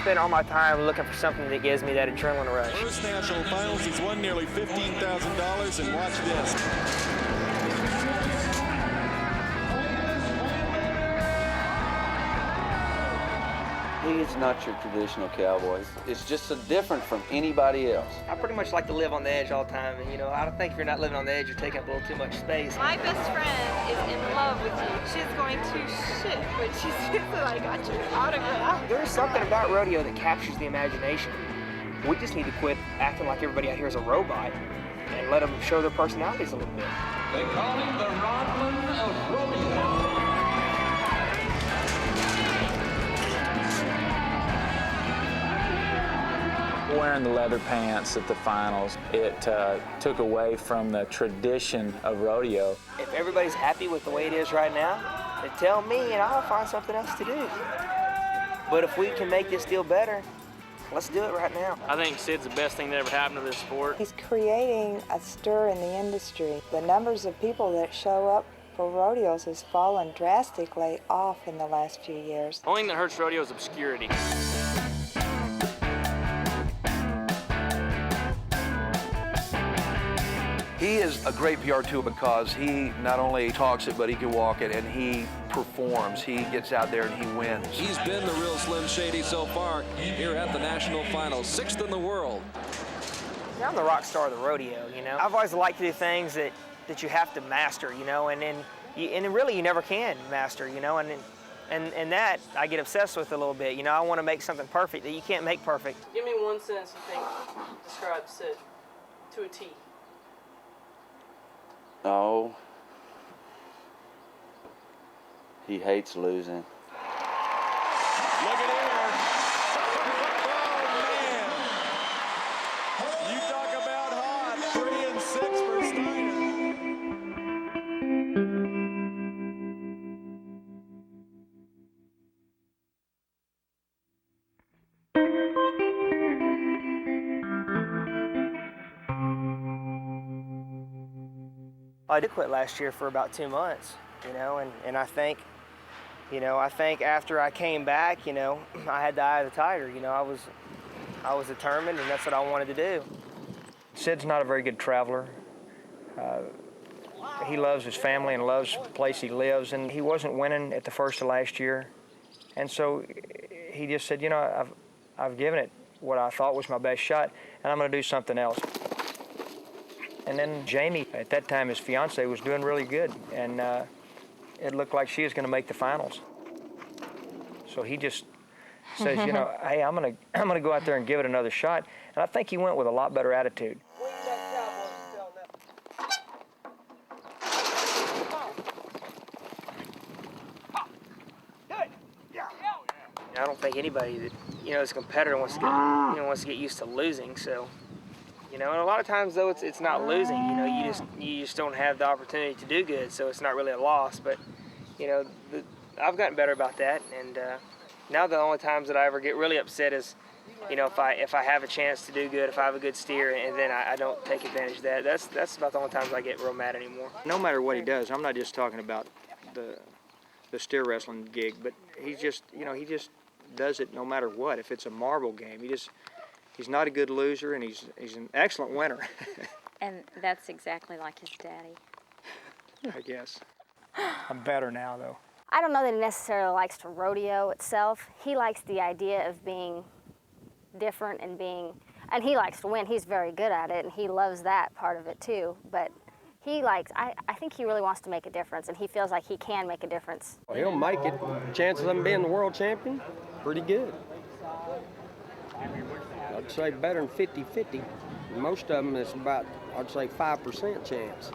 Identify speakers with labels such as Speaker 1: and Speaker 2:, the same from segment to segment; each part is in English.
Speaker 1: spend all my time looking for something that gives me that adrenaline rush.
Speaker 2: First national finals, he's won nearly $15,000, and watch this.
Speaker 3: He's not your traditional cowboy. It's just so different from anybody else.
Speaker 1: I pretty much like to live on the edge all the time, and I don't think if you're not living on the edge, you're taking up a little too much space.
Speaker 4: My best friend is in love with you. She's going to shit when she sees that I got your autograph.
Speaker 1: There's something about rodeo that captures the imagination. We just need to quit acting like everybody out here is a robot and let them show their personalities a little bit.
Speaker 5: They call him the Rodman of rodeo.
Speaker 6: Wearing the leather pants at the finals, it took away from the tradition of rodeo.
Speaker 1: If everybody's happy with the way it is right now, then tell me and I'll find something else to do. But if we can make this deal better, let's do it right now.
Speaker 7: I think Sid's the best thing that ever happened to this sport.
Speaker 8: He's creating a stir in the industry. The numbers of people that show up for rodeos has fallen drastically off in the last few years.
Speaker 7: The only thing that hurts rodeo is obscurity.
Speaker 9: He is a great PR tool because he not only talks it, but he can walk it, and he performs. He gets out there and he wins.
Speaker 2: He's been the real Slim Shady so far here at the national finals, 6th in the world.
Speaker 1: I'm the rock star of the rodeo, I've always liked to do things that you have to master, and really you never can master, and that I get obsessed with a little bit. I want to make something perfect that you can't make perfect.
Speaker 10: Give me one sentence you think describes Sid to a T.
Speaker 3: No. He hates losing.
Speaker 2: Look at here. Oh, man. You talk about hot. 3 and 6 for Steiner.
Speaker 1: I did quit last year for about 2 months, and I think, I think after I came back, I had the eye of the tiger. I was determined, and that's what I wanted to do. Sid's not a very good traveler. He loves his family and loves the place he lives, and he wasn't winning at the first of last year, and so he just said, I've given it what I thought was my best shot, and I'm going to do something else. And then Jamie, at that time his fiance, was doing really good, and it looked like she was going to make the finals. So he just says, hey, I'm gonna go out there and give it another shot. And I think he went with a lot better attitude. I don't think anybody that is a competitor wants to get used to losing. So. And a lot of times though it's not losing. You just don't have the opportunity to do good, so it's not really a loss. But I've gotten better about that, and now the only times that I ever get really upset is, if I have a chance to do good, if I have a good steer, and then I don't take advantage of that. That's about the only times I get real mad anymore. No matter what he does, I'm not just talking about the steer wrestling gig, but he just does it no matter what. If it's a marble game, he's not a good loser, and he's an excellent winner.
Speaker 11: And that's exactly like his daddy.
Speaker 1: I guess. I'm better now, though.
Speaker 11: I don't know that he necessarily likes to rodeo itself. He likes the idea of being different and he likes to win. He's very good at it, and he loves that part of it too. But I think he really wants to make a difference, and he feels like he can make a difference.
Speaker 12: Well, he'll make it. Chances of him being the world champion, pretty good. I'd say better than 50-50. Most of them is about, I'd say, 5% chance.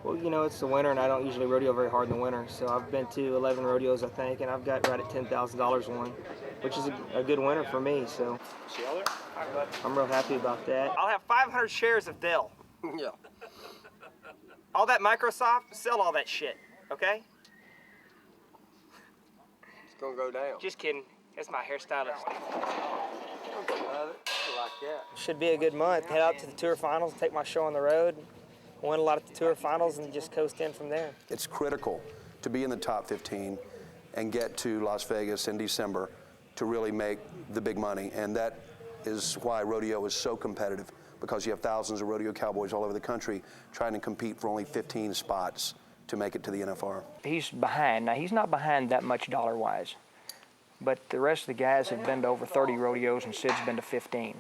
Speaker 1: Well, it's the winter, and I don't usually rodeo very hard in the winter. So I've been to 11 rodeos, I think, and I've got right at $10,000 won, which is a good winner for me. So I'm real happy about that. I'll have 500 shares of Dell.
Speaker 12: Yeah.
Speaker 1: All that Microsoft, sell all that shit, okay?
Speaker 12: It's gonna go down.
Speaker 1: Just kidding. That's my hairstylist.
Speaker 12: Love it. I like that.
Speaker 1: Should be a good month. Head out to the tour finals, take my show on the road, win a lot at the tour finals, and just coast in from there.
Speaker 13: It's critical to be in the top 15
Speaker 9: and get to Las Vegas in December to really make the big money. And that is why rodeo is so competitive, because you have thousands of rodeo cowboys all over the country trying to compete for only 15 spots to make it to the NFR.
Speaker 13: He's behind. Now, he's not behind that much dollar-wise, but the rest of the guys have been to over 30 rodeos, and Sid's been to 15.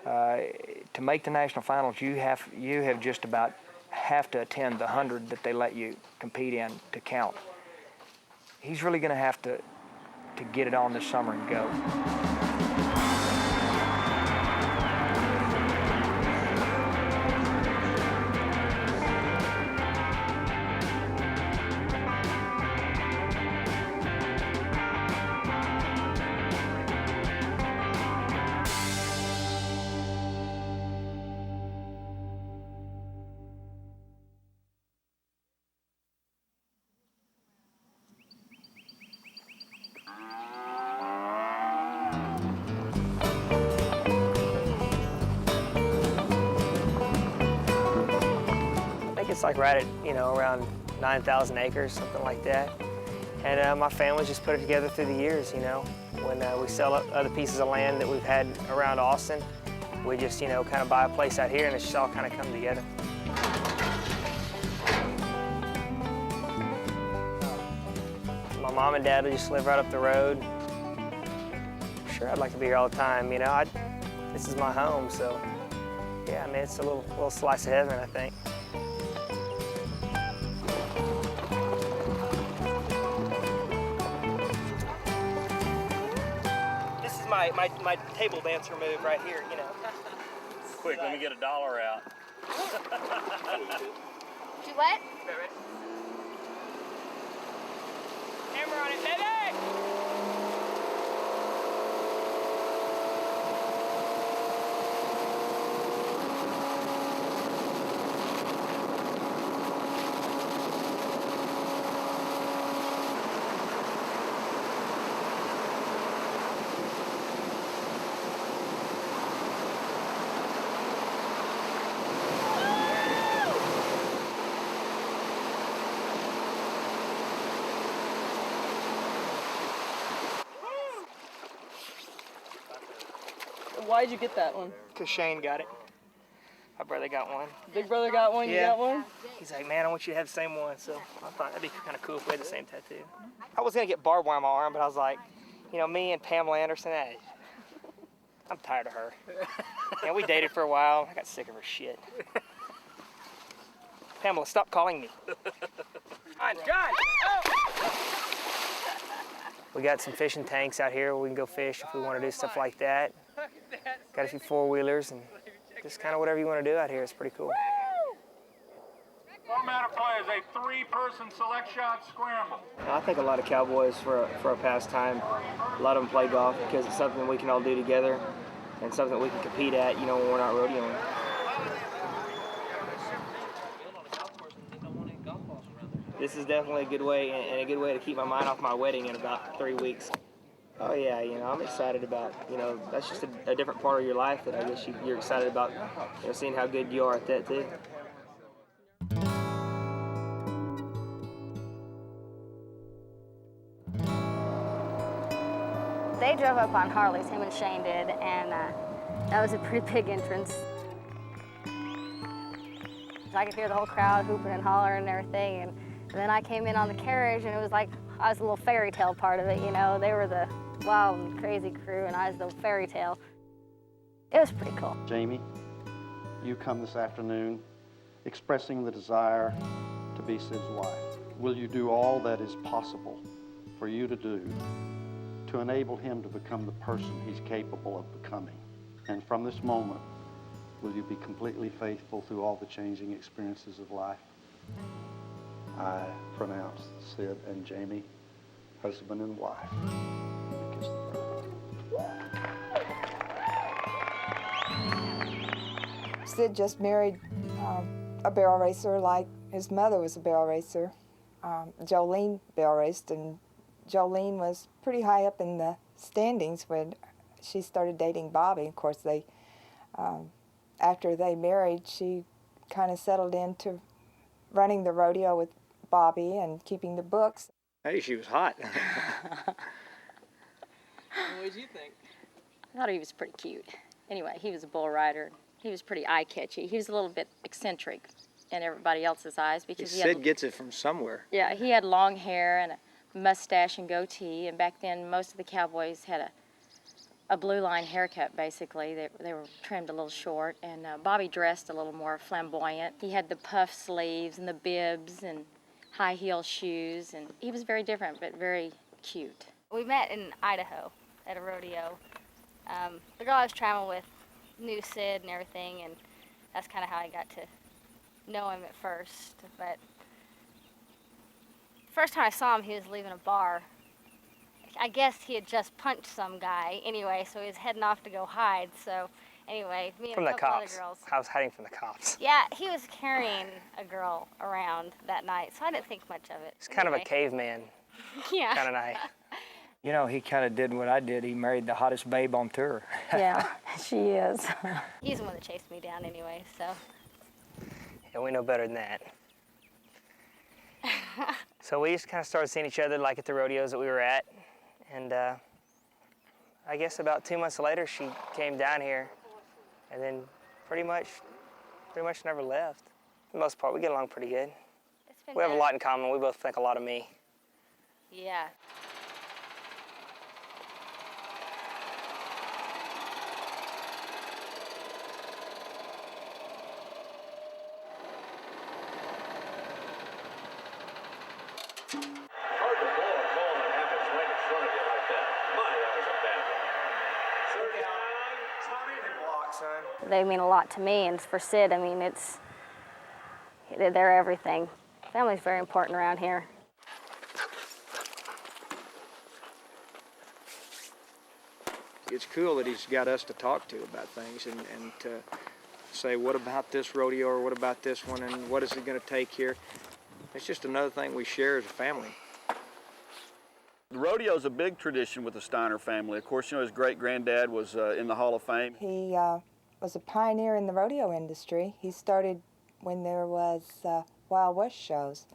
Speaker 13: To make the national finals, you have just about have to attend the 100 that they let you compete in to count. He's really going to have to get it on this summer and go.
Speaker 1: It's like right at, around 9,000 acres, something like that. And my family's just put it together through the years, When we sell other pieces of land that we've had around Austin, we just, kind of buy a place out here and it's just all kind of come together. My mom and dad just live right up the road. Sure, I'd like to be here all the time, this is my home, so yeah, I mean, it's a little slice of heaven, I think.
Speaker 13: My table dancer move right here,
Speaker 7: Quick, let me get $1 out.
Speaker 11: Do what?
Speaker 1: Hammer on it, baby!
Speaker 10: Why'd you get that one?
Speaker 1: Because Shane got it. My brother got one.
Speaker 10: Big brother got one,
Speaker 1: yeah.
Speaker 10: You got one?
Speaker 1: He's like, man, I want you to have the same one. So I thought that'd be kind of cool if we had the same tattoo. I was going to get barbed wire on my arm, but I was like, me and Pamela Anderson, I'm tired of her. We dated for a while. I got sick of her shit. Pamela, stop calling me. John! Oh! We got some fishing tanks out here where we can go fish if we want to do stuff like that. Got a few four-wheelers and just kind of whatever you want to do out here. It's pretty cool.
Speaker 5: Format of play is a 3-person select shot scramble.
Speaker 1: I think a lot of cowboys, for a pastime, a lot of them play golf because it's something we can all do together and something we can compete at, when we're not rodeoing. This is definitely a good way and a good way to keep my mind off my wedding in about 3 weeks. Oh yeah, I'm excited about, that's just a different part of your life that I guess you're excited about, seeing how good you are at that too.
Speaker 11: They drove up on Harleys, him and Shane did, and that was a pretty big entrance. I could hear the whole crowd hooping and hollering and everything, and then I came in on the carriage, and it was like I was a little fairy tale part of it, They were the wild and crazy crew, and I was the fairy tale. It was pretty cool.
Speaker 14: Jamie, you come this afternoon expressing the desire to be Sid's wife. Will you do all that is possible for you to do to enable him to become the person he's capable of becoming? And from this moment, will you be completely faithful through all the changing experiences of life? I pronounce Sid and Jamie husband and wife. Kiss the bride.
Speaker 8: Sid just married a barrel racer like his mother was a barrel racer. Jolene barrel raced, and Jolene was pretty high up in the standings when she started dating Bobby. Of course, after they married, she kind of settled into running the rodeo with Bobby and keeping the books.
Speaker 13: Hey, she was hot.
Speaker 10: What did you think?
Speaker 15: I thought he was pretty cute. Anyway, he was a bull rider. He was pretty eye-catchy. He was a little bit eccentric in everybody else's eyes because
Speaker 13: Sid gets it from somewhere.
Speaker 15: Yeah, he had long hair and a mustache and goatee, and back then most of the cowboys had a blue line haircut, basically. They were trimmed a little short, and Bobby dressed a little more flamboyant. He had the puff sleeves and the bibs and high heel shoes, and he was very different but very cute.
Speaker 11: We met in Idaho at a rodeo. The girl I was traveling with knew Sid and everything, and that's kind of how I got to know him at first. But first time I saw him, he was leaving a bar. I guess he had just punched some guy anyway, so he was heading off to go hide. So anyway, me and
Speaker 1: From
Speaker 11: a
Speaker 1: the
Speaker 11: couple
Speaker 1: cops.
Speaker 11: other girls.
Speaker 1: I was hiding from the cops.
Speaker 11: Yeah, he was carrying a girl around that night, so I didn't think much of it.
Speaker 1: It's kind of a caveman
Speaker 11: Yeah.
Speaker 1: kind of night.
Speaker 13: You know, he kind of did what I did. He married the hottest babe on tour.
Speaker 11: Yeah, she is. He's the one that chased me down anyway, so.
Speaker 1: Yeah, we know better than that. So we just kind of started seeing each other like at the rodeos that we were at. And I guess about 2 months later, she came down here and then pretty much never left. For the most part, we get along pretty good. We have a lot in common. We both think a lot of me.
Speaker 11: Yeah.
Speaker 5: Hard to blow a call that happens right in front of you like that. My, that was a bad one.
Speaker 1: Tommy the block, son.
Speaker 11: They mean a lot to me, and for Sid, I mean, they're everything. Family's very important around here.
Speaker 13: It's cool that he's got us to talk to about things and to say, what about this rodeo or what about this one and what is it going to take here? It's just another thing we share as a family.
Speaker 16: The rodeo is a big tradition with the Steiner family. Of course, you know, his great-granddad was in the Hall of Fame.
Speaker 8: He was a pioneer in the rodeo industry. He started when there was Wild West shows,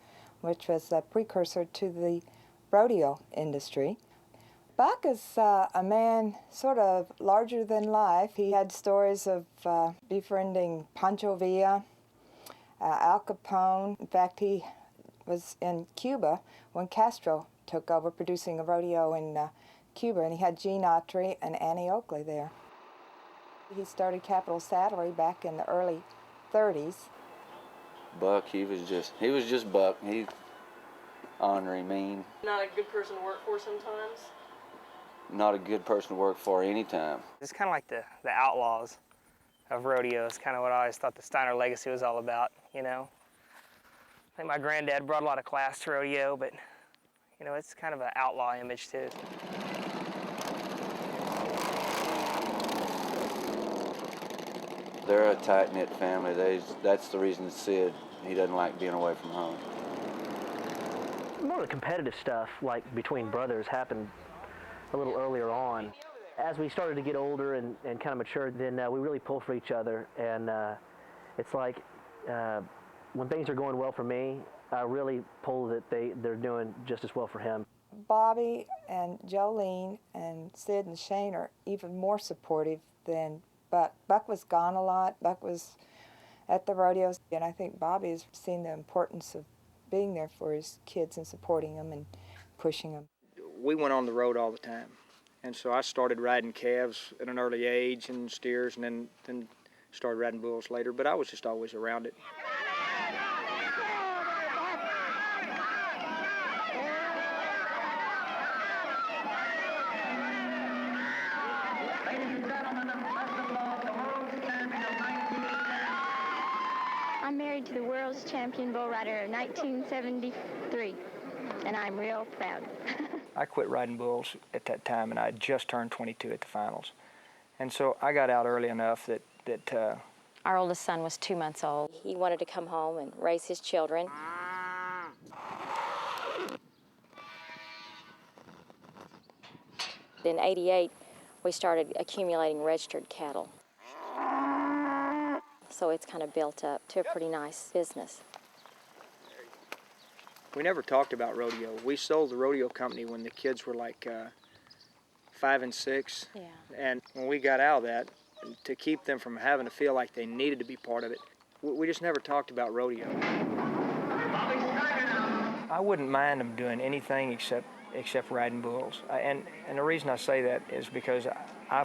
Speaker 8: which was a precursor to the rodeo industry. Buck is a man sort of larger than life. He had stories of befriending Pancho Villa, Al Capone. In fact, he was in Cuba when Castro took over producing a rodeo in Cuba, and he had Gene Autry and Annie Oakley there. He started Capital Saddlery back in the early 30s.
Speaker 3: Buck, he was just Buck. He ornery, mean,
Speaker 10: Not a good person to work for sometimes.
Speaker 3: not a good person to work for anytime.
Speaker 1: It's kind of like the outlaws of rodeos, kind of what I always thought the Steiner legacy was all about, you know. I think my granddad brought a lot of class to rodeo, but, you know, it's kind of an outlaw image too.
Speaker 3: They're a tight-knit family. That's the reason Sid, he doesn't like being away from home.
Speaker 17: More of the competitive stuff, like between brothers, happened a little earlier on. As we started to get older and kind of mature, then we really pull for each other. And it's like when things are going well for me, I really pull that they're doing just as well for him.
Speaker 8: Bobby and Jolene and Sid and Shane are even more supportive than Buck. Buck was gone a lot. Buck was at the rodeos, and I think Bobby has seen the importance of being there for his kids and supporting them and pushing them.
Speaker 13: We went on the road all the time, and so I started riding calves at an early age and steers, and then started riding bulls later, but I was just always around it.
Speaker 18: I'm married to the world's champion bull rider of 1973, and I'm real proud.
Speaker 13: I quit riding bulls at that time, and I had just turned 22 at the finals. And so I got out early enough that
Speaker 15: Our oldest son was 2 months old. He wanted to come home and raise his children. In '88, we started accumulating registered cattle. So it's kind of built up to a pretty nice business.
Speaker 13: We never talked about rodeo. We sold the rodeo company when the kids were like 5 and 6.
Speaker 15: Yeah.
Speaker 13: And when we got out of that, to keep them from having to feel like they needed to be part of it, we just never talked about rodeo. I wouldn't mind them doing anything except riding bulls. And the reason I say that is because I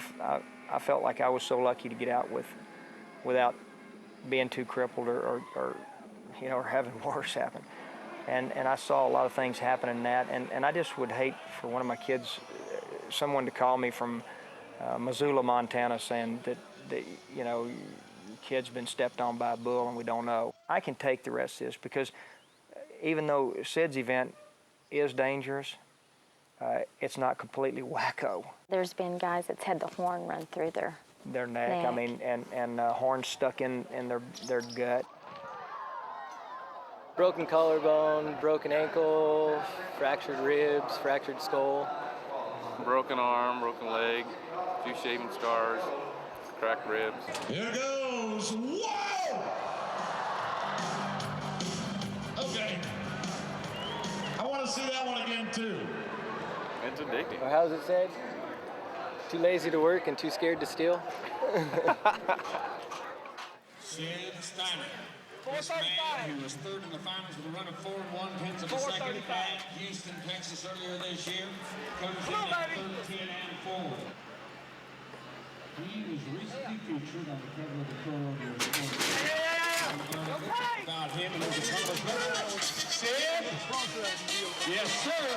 Speaker 13: felt like I was so lucky to get out without being too crippled or having worse happen. And I saw a lot of things happen in that, and I just would hate for one of my kids, someone to call me from Missoula, Montana, saying that kid's been stepped on by a bull and we don't know. I can take the rest of this because even though Sid's event is dangerous, it's not completely wacko.
Speaker 15: There's been guys that's had the horn run through their
Speaker 13: neck. I mean, and horns stuck in their gut.
Speaker 19: Broken collarbone, broken ankle, fractured ribs, fractured skull.
Speaker 20: Broken arm, broken leg, 2 shaving scars, cracked ribs.
Speaker 5: Here goes. Whoa! Okay. I want to see that one again, too.
Speaker 20: It's addicting.
Speaker 19: Or how's it said? Too lazy to work and too scared to steal?
Speaker 5: Sid Steiner. This man who was third in the finals with a run of 4 1/10 of a second at Houston, Texas earlier this year, comes in at 13 and forward. He was recently featured on the cover of the Pro Rodeo Report. About him and his accomplishments. Sid? Yes, sir.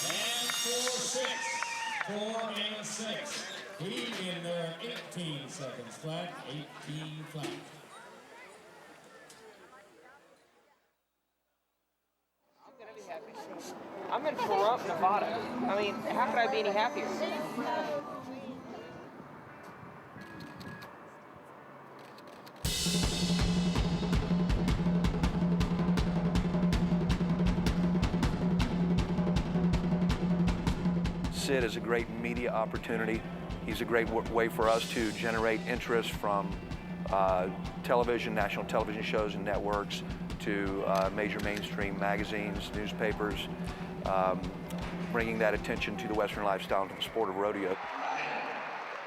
Speaker 5: And 4 and 6. He in there 18 seconds flat, 18 flat.
Speaker 1: I'm in Pahrump, Nevada. I mean, how could I be any happier?
Speaker 9: Sid is a great media opportunity. He's a great way for us to generate interest from television, national television shows and networks, to major mainstream magazines, newspapers, bringing that attention to the Western lifestyle and to the sport of rodeo.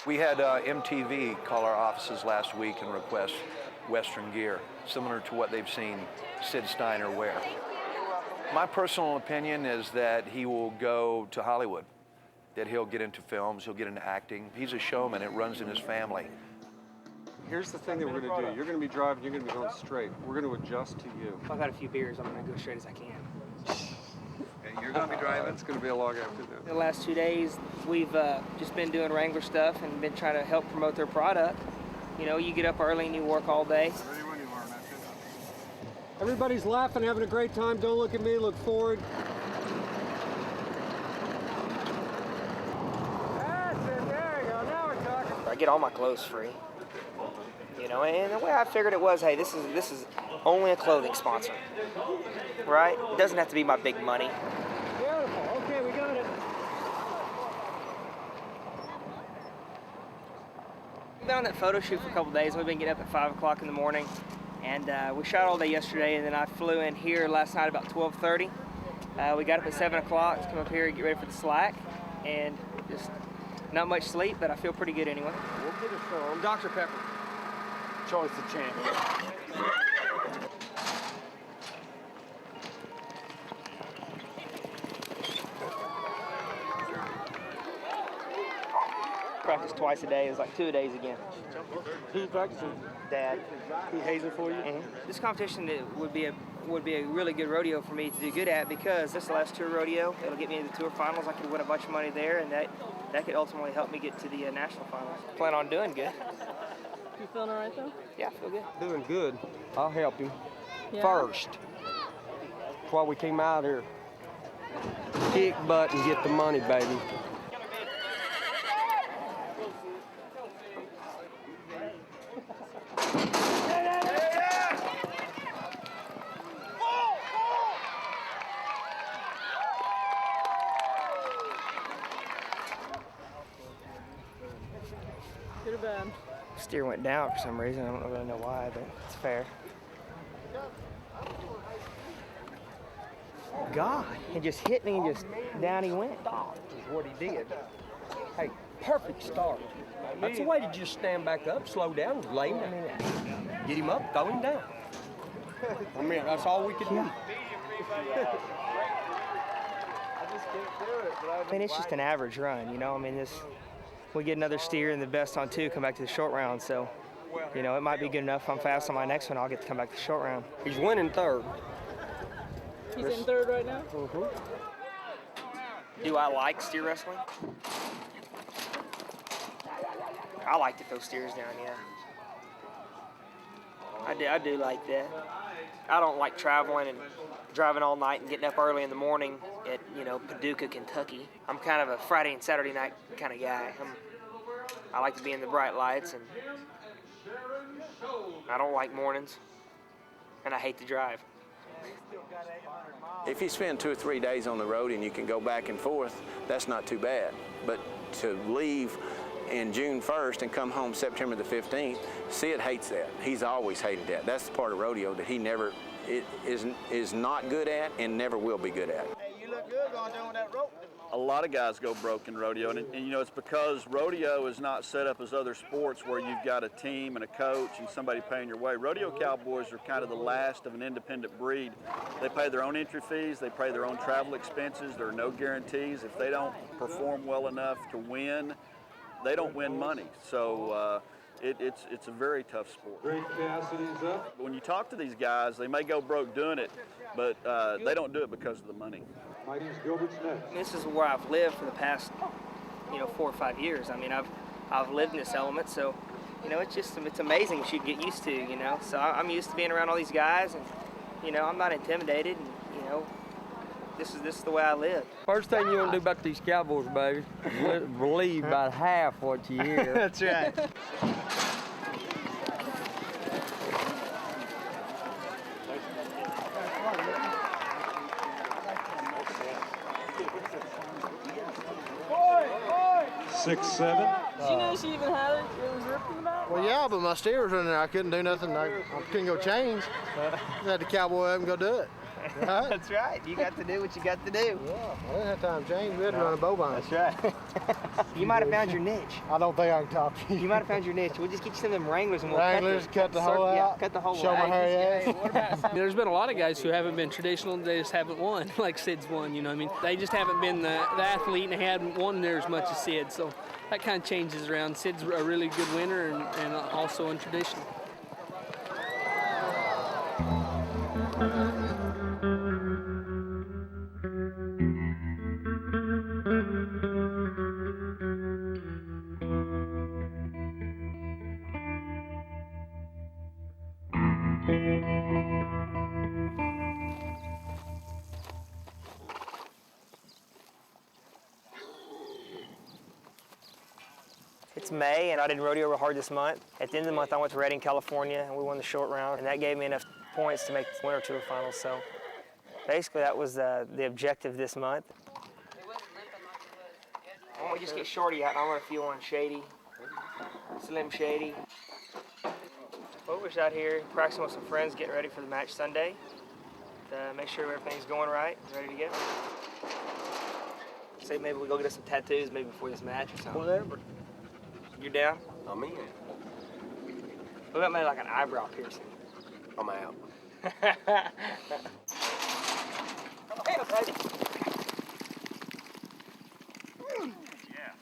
Speaker 9: We had MTV call our offices last week and request Western gear, similar to what they've seen Sid Steiner wear. My personal opinion is that he will go to Hollywood, that he'll get into films, he'll get into acting. He's a showman, it runs in his family.
Speaker 21: Here's the thing that we're going to do. You're going to be driving, you're going to be going straight. We're going to adjust to you.
Speaker 1: If I've had a few beers, I'm going to go straight as I can.
Speaker 21: And you're going to be driving? It's going to be a long afternoon.
Speaker 1: The last 2 days, we've just been doing Wrangler stuff and been trying to help promote their product. You know, you get up early and you work all day.
Speaker 12: Everybody's laughing, having a great time. Don't look at me, look forward. That's it, there we go. Now we're talking.
Speaker 1: I get all my clothes free. You know, and the way I figured it was, hey, this is only a clothing sponsor, right? It doesn't have to be my big money.
Speaker 12: Beautiful. Okay, we got it.
Speaker 1: We've been on that photo shoot for a couple days. We've been getting up at 5 o'clock in the morning, and we shot all day yesterday, and then I flew in here last night about 12:30. We got up at 7 o'clock to come up here and get ready for the slack, and just not much sleep, but I feel pretty good anyway.
Speaker 12: We'll get it from
Speaker 1: Dr. Pepper.
Speaker 12: Choice of champion.
Speaker 1: Practice twice a day. It was like 2 days again.
Speaker 12: Who's practicing?
Speaker 1: Dad.
Speaker 12: He hazing for you?
Speaker 1: Mm-hmm. This competition would be a really good rodeo for me to do good at, because this is the last tour rodeo. It'll get me into the tour finals. I could win a bunch of money there, and that could ultimately help me get to the national finals. Plan on doing good.
Speaker 10: You feeling all right though?
Speaker 1: Yeah, I feel good.
Speaker 12: Doing good. I'll help him.
Speaker 10: Yeah.
Speaker 12: First. That's why we came out here. Kick butt and get the money, baby.
Speaker 10: Good or bad?
Speaker 1: Steer went down for some reason. I don't really know why, but it's fair.
Speaker 13: God, and just hit me and just down he went.
Speaker 12: Stop is what he did. Hey, perfect start. That's the way to just stand back up, slow down, and lay him down. Get him up, throw him down. I mean, that's all we could do.
Speaker 13: I mean, it's just an average run, you know. I mean, we get another steer and the best on 2, come back to the short round. So, you know, it might be good enough. If I'm fast on my next one, I'll get to come back to the short round.
Speaker 12: He's winning 3rd.
Speaker 10: He's in 3rd right now?
Speaker 12: Mm-hmm.
Speaker 1: Do I like steer wrestling? I like to throw steers down, yeah. I do like that. I don't like traveling and driving all night and getting up early in the morning at, you know, Paducah, Kentucky. I'm kind of a Friday and Saturday night kind of guy. I like to be in the bright lights, and I don't like mornings, and I hate to drive.
Speaker 4: If you spend 2 or 3 days on the road and you can go back and forth, that's not too bad. But to leave in June 1st and come home September the 15th, Sid hates that. He's always hated that. That's the part of rodeo that he never is not good at and never will be good at.
Speaker 22: Hey, you look good going down that rope.
Speaker 16: A lot of guys go broke in rodeo, and you know, it's because rodeo is not set up as other sports where you've got a team and a coach and somebody paying your way. Rodeo cowboys are kind of the last of an independent breed. They pay their own entry fees, they pay their own travel expenses, there are no guarantees. If they don't perform well enough to win, they don't win money. So it's a very tough sport.
Speaker 21: Great Cassidy's up.
Speaker 16: When you talk to these guys, they may go broke doing it, but they don't do it because of the money.
Speaker 21: Mikey's Gilbert's next.
Speaker 1: This is where I've lived for the past, 4 or 5 years. I mean, I've lived in this element, so, it's amazing what you get used to, So I'm used to being around all these guys, and, I'm not intimidated, and, this is the way I live.
Speaker 12: First thing you want to do about these cowboys, baby, is believe about half what you hear.
Speaker 1: That's right.
Speaker 21: Six, 7.
Speaker 10: Did you know she even had it? It was ripping about?
Speaker 22: Well, yeah, but my steer was running there. I couldn't do nothing. I couldn't go change. I had to cowboy up and go do it. Right?
Speaker 1: That's right. You got to do what you got to do.
Speaker 22: Yeah, I didn't have time to change. We had to run a bovine.
Speaker 1: That's right. You might have found your niche.
Speaker 22: I don't think I can top you.
Speaker 1: You might have found your niche. We'll just get you some of them Wranglers and we'll
Speaker 22: cut the hole out.
Speaker 1: Yeah, cut the hole
Speaker 22: Show
Speaker 1: out.
Speaker 22: my hairy ass.
Speaker 10: There's been a lot of guys who haven't been traditional. They just haven't won, like Sid's won. You know what I mean? They just haven't been the athlete and they haven't won there as much as Sid. So that kind of changes around. Sid's a really good winner and also untraditional.
Speaker 1: It's May, and I did rodeo real hard this month. At the end of the month, I went to Redding, California, and we won the short round, and that gave me enough points to make the Winter Tour Finals. So basically, that was the objective this month. Why don't we just get Shorty out, and I'll run a few on Shady, Slim Shady. Over's out here practicing with some friends, getting ready for the match Sunday. To make sure everything's going right, ready to go. Say maybe we go get us some tattoos maybe before this match or something.
Speaker 12: Whatever.
Speaker 1: You down?
Speaker 12: I'm in.
Speaker 1: What about maybe like an eyebrow piercing?
Speaker 12: I'm out.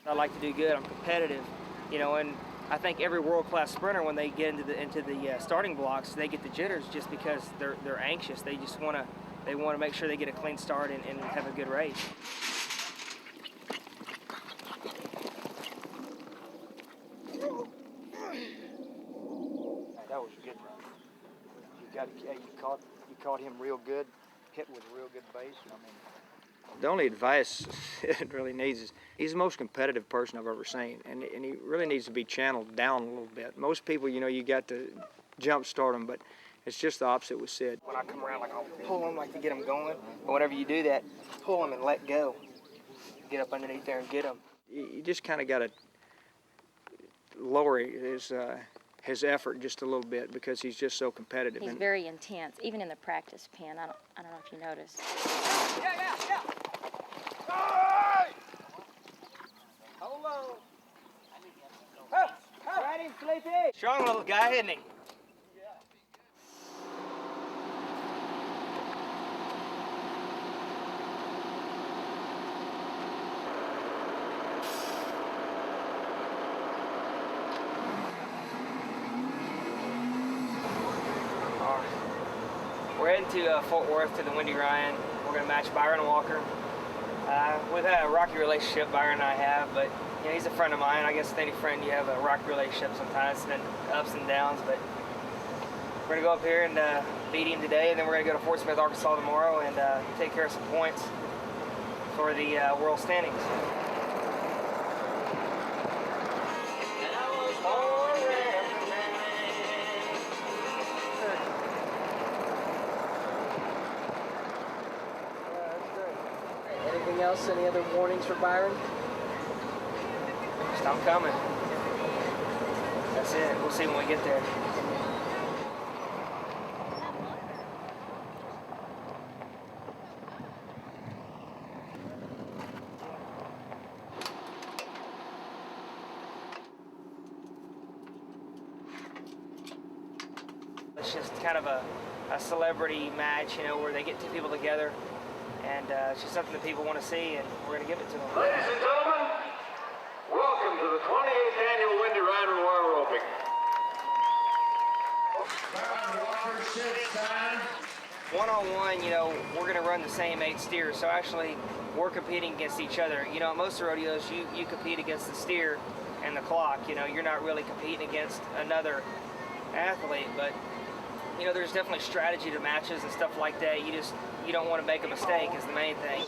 Speaker 1: I like to do good. I'm competitive, and I think every world-class sprinter, when they get into the starting blocks, they get the jitters just because they're anxious. They just want to make sure they get a clean start and have a good race.
Speaker 12: That was a good run. You caught him real good, hit with a real good base.
Speaker 13: The only advice it really needs is he's the most competitive person I've ever seen, and he really needs to be channeled down a little bit. Most people, you got to jump start them, but it's just the opposite with Sid.
Speaker 1: When I come around, I'll pull him to get him going, but whenever you do that, pull him and let go. Get up underneath there and get him.
Speaker 13: You just kind of got to lower his his effort just a little bit because he's just so competitive.
Speaker 15: He's very intense, even in the practice pen. I don't know if you noticed.
Speaker 1: Hold on. Right in, Sleepy. Strong little guy, isn't he? We're heading to Fort Worth to the Wendy Ryan. We're going to match Byron Walker. We've had a rocky relationship, Byron and I have, but you know, he's a friend of mine. I guess with any friend you have a rocky relationship sometimes. It's been ups and downs, but we're going to go up here and beat him today, and then we're going to go to Fort Smith, Arkansas tomorrow and take care of some points for the world standings.
Speaker 10: Anything else? Any other warnings for Byron?
Speaker 1: Stop coming. That's it. We'll see when we get there. It's just kind of a celebrity match, you know, where they get two people together. And it's just something that people want to see, and we're going to give it to them.
Speaker 5: Ladies and gentlemen, welcome to the 28th annual Wendy Ryan Memorial Roping.
Speaker 1: One-on-one, you know, we're going to run the same 8 steers, so actually we're competing against each other. You know, at most rodeos, you compete against the steer and the clock. You know, you're not really competing against another athlete, but you know, there's definitely strategy to matches and stuff like that. You don't want to make a mistake is the main thing.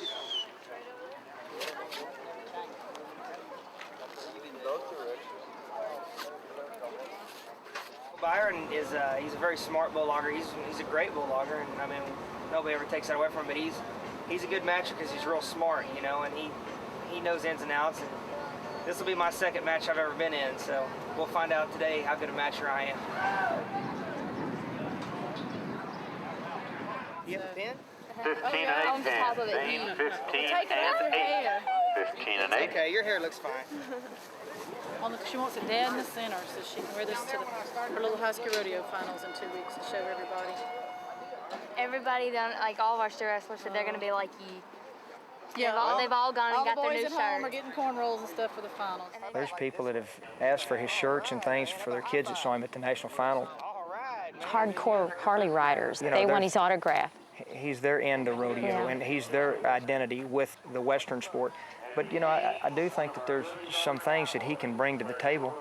Speaker 1: Byron is he's a very smart bull logger. He's a great bull logger, and I mean nobody ever takes that away from him. But he's a good matcher because he's real smart, you know, and he knows ins and outs. And this will be my second match I've ever been in, so we'll find out today how good a matcher I am. You have a pin?
Speaker 2: 15 and 8 pins. Dean, 15 and 8. 15 and 8.
Speaker 1: Okay, your hair looks fine.
Speaker 6: She wants it dead in the center so she can wear this to her little Husky Rodeo finals in 2 weeks and show everybody.
Speaker 11: Everybody done, like all of our steer wrestlers said they're going to be like you.
Speaker 6: Yeah,
Speaker 11: they've all gone and got their new
Speaker 6: shirts. All the boys at home
Speaker 11: shirt.
Speaker 6: are getting cornrows and stuff for the finals.
Speaker 13: There's people that have asked for his shirts and things for their kids that saw him at the national final.
Speaker 15: Hardcore Harley riders,
Speaker 13: You know,
Speaker 15: they want his autograph.
Speaker 13: He's their end of rodeo,
Speaker 15: Yeah.
Speaker 13: and he's their identity with the Western sport. But, you know, I do think that there's some things that he can bring to the table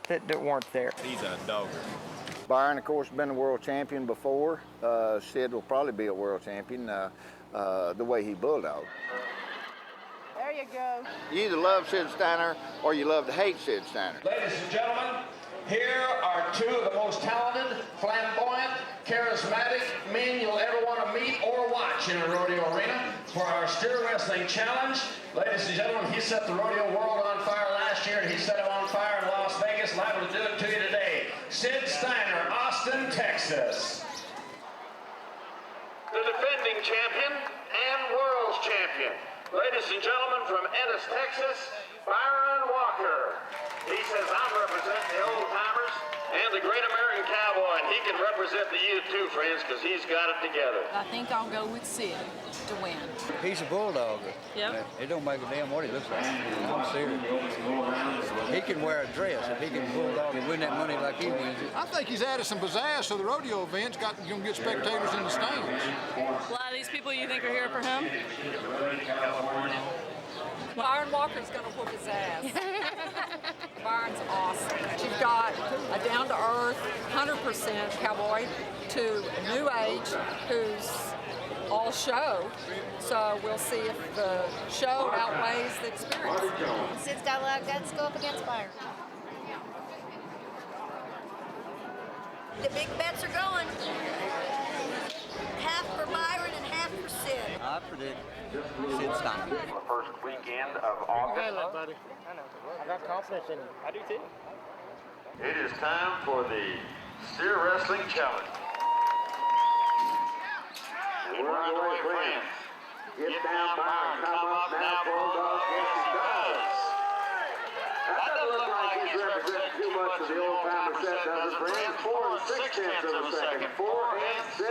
Speaker 13: that weren't there.
Speaker 23: He's a dogger.
Speaker 24: Byron, of course, been a world champion before. Sid will probably be a world champion the way he bulldogged.
Speaker 6: There you go.
Speaker 24: You either love Sid Steiner or you love to hate Sid Steiner.
Speaker 5: Ladies and gentlemen, here are two of the most talented, flamboyant, charismatic men you'll ever want to meet or watch in a rodeo arena for our steer wrestling challenge. Ladies and gentlemen, he set the rodeo world on fire last year, and he set it on fire in Las Vegas, liable to do it to you today. Sid Steiner, Austin, Texas. The defending champion and world's champion. Ladies and gentlemen, from Ennis, Texas, Byron Walker. He says, I'm representing the old timers and the great American cowboy, and he can represent the youth too, friends, because he's got it together.
Speaker 6: I think I'll go with Sid to win.
Speaker 25: He's a bulldogger.
Speaker 6: Yep.
Speaker 25: It don't make a damn what he looks like. I'm serious. He can wear a dress. If he can bulldog and win that money like he wins it.
Speaker 22: I think he's added some pizzazz to the rodeo events. You're going to get spectators in the stands.
Speaker 6: A lot of these people you think are here for him? Byron Walker's going to whoop his ass.
Speaker 26: Byron's awesome. You've got a down-to-earth, 100% cowboy to a new age who's all show. So we'll see if the show outweighs the experience.
Speaker 11: Sid's got a lot of guts to go up against Byron.
Speaker 27: The big bets are going. Half for Byron and half for Sid.
Speaker 25: I predict Sid Steiner.
Speaker 2: The first weekend of August.
Speaker 10: Hey, look, buddy. I know. I got confidence in you. I do too.
Speaker 2: It is time for the Steer Wrestling Challenge. And we're on the way, friends. Get down, Byron. Come up now, Bulldog. Yes, he does. That doesn't look like he's representing too much of the old-timer set, does it, friends? 4 6/10 of a second. 4 and 6.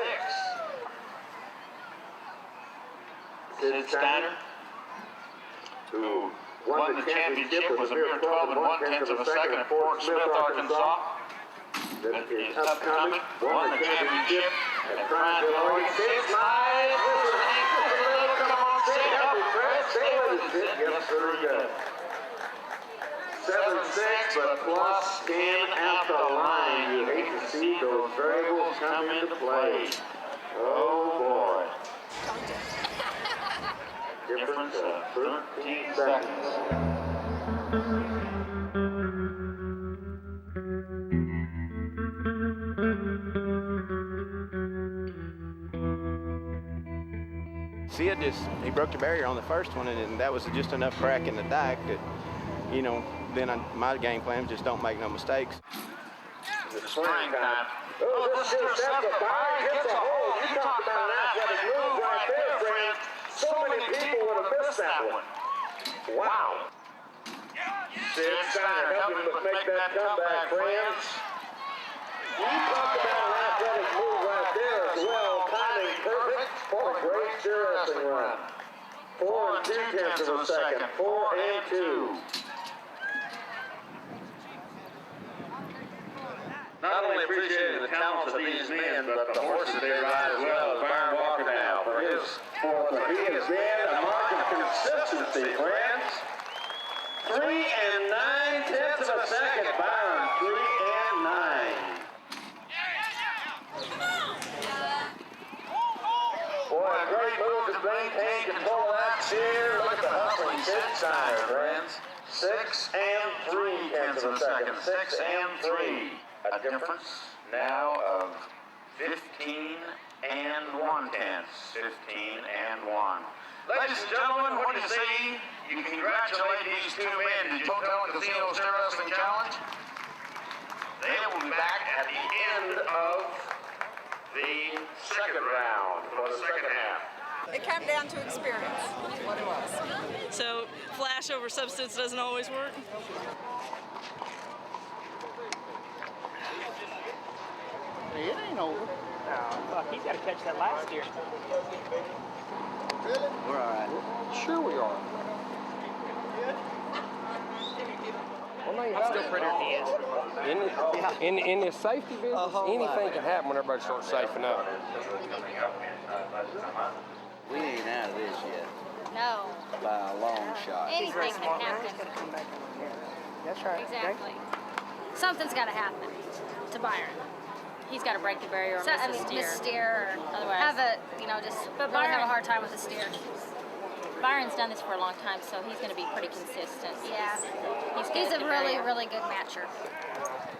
Speaker 2: Sid Steiner, who won the championship, was a mere 12 1/10 of a second at Fort Smith, Arkansas. That is upcoming, won the championship at Prineville, Oregon. Sid Steiner, come on, Sid, help me, Fred. Stay with us, Sid. Yes, very good. 7-6, but plus 10 out the line. You hate to see those variables come into play. Oh, boy. Difference of 13 seconds.
Speaker 4: Sid he broke the barrier on the first one, and that was just enough crack in the dike that, you know, then my game plan was just don't make no mistakes.
Speaker 2: It's springtime. Oh, this is step the Byron gets a hold. You talk about an athletic move right there, friends. So many people would have missed that one. Wow. Sid Steiner helping to make that comeback, friends. You talk about an athletic move right there as well. Timing perfect for a great steer wrestling run. 4 2/10 of a second. 4 and 2. Not only appreciating the talents of these men, but the horses they ride as well as Byron Walker now. For his fourth, he has been a mark of consistency, friends. 3 and 9/10 of a second, Byron. 3 and 9. Boy, a great move to maintain control of that steer. Look at the hustling Sid Steiner, friends. 6 and 3/10 of a second. 6 and 3. A difference now of 15 and 1/10. 15 and 1. Ladies and gentlemen, what do you see? You congratulate these two men. Did you tell them Casino Steer Wrestling Challenge? They will be back at the end of the second round for the second half.
Speaker 26: It came down to experience, is what it was.
Speaker 3: So flash over substance doesn't always work?
Speaker 1: It ain't over. No, fuck, he's got to catch that last steer.
Speaker 25: Really? We're all right.
Speaker 12: Sure we are.
Speaker 1: I'm still prettier than he is.
Speaker 12: In this safety business, anything can happen when everybody starts safing up.
Speaker 25: We ain't out of this yet.
Speaker 11: No.
Speaker 25: By a long shot.
Speaker 11: Anything can happen.
Speaker 1: That's right.
Speaker 11: Exactly. Something's got to happen to Byron.
Speaker 15: He's got to break the barrier or
Speaker 11: miss steer, or
Speaker 15: otherwise
Speaker 11: have a, just
Speaker 15: But
Speaker 11: really have a
Speaker 15: Byron-
Speaker 11: hard time with the steer.
Speaker 15: Byron's done this for a long time, so he's going to be pretty consistent.
Speaker 11: Yeah.
Speaker 15: He's
Speaker 11: a really, really good matcher.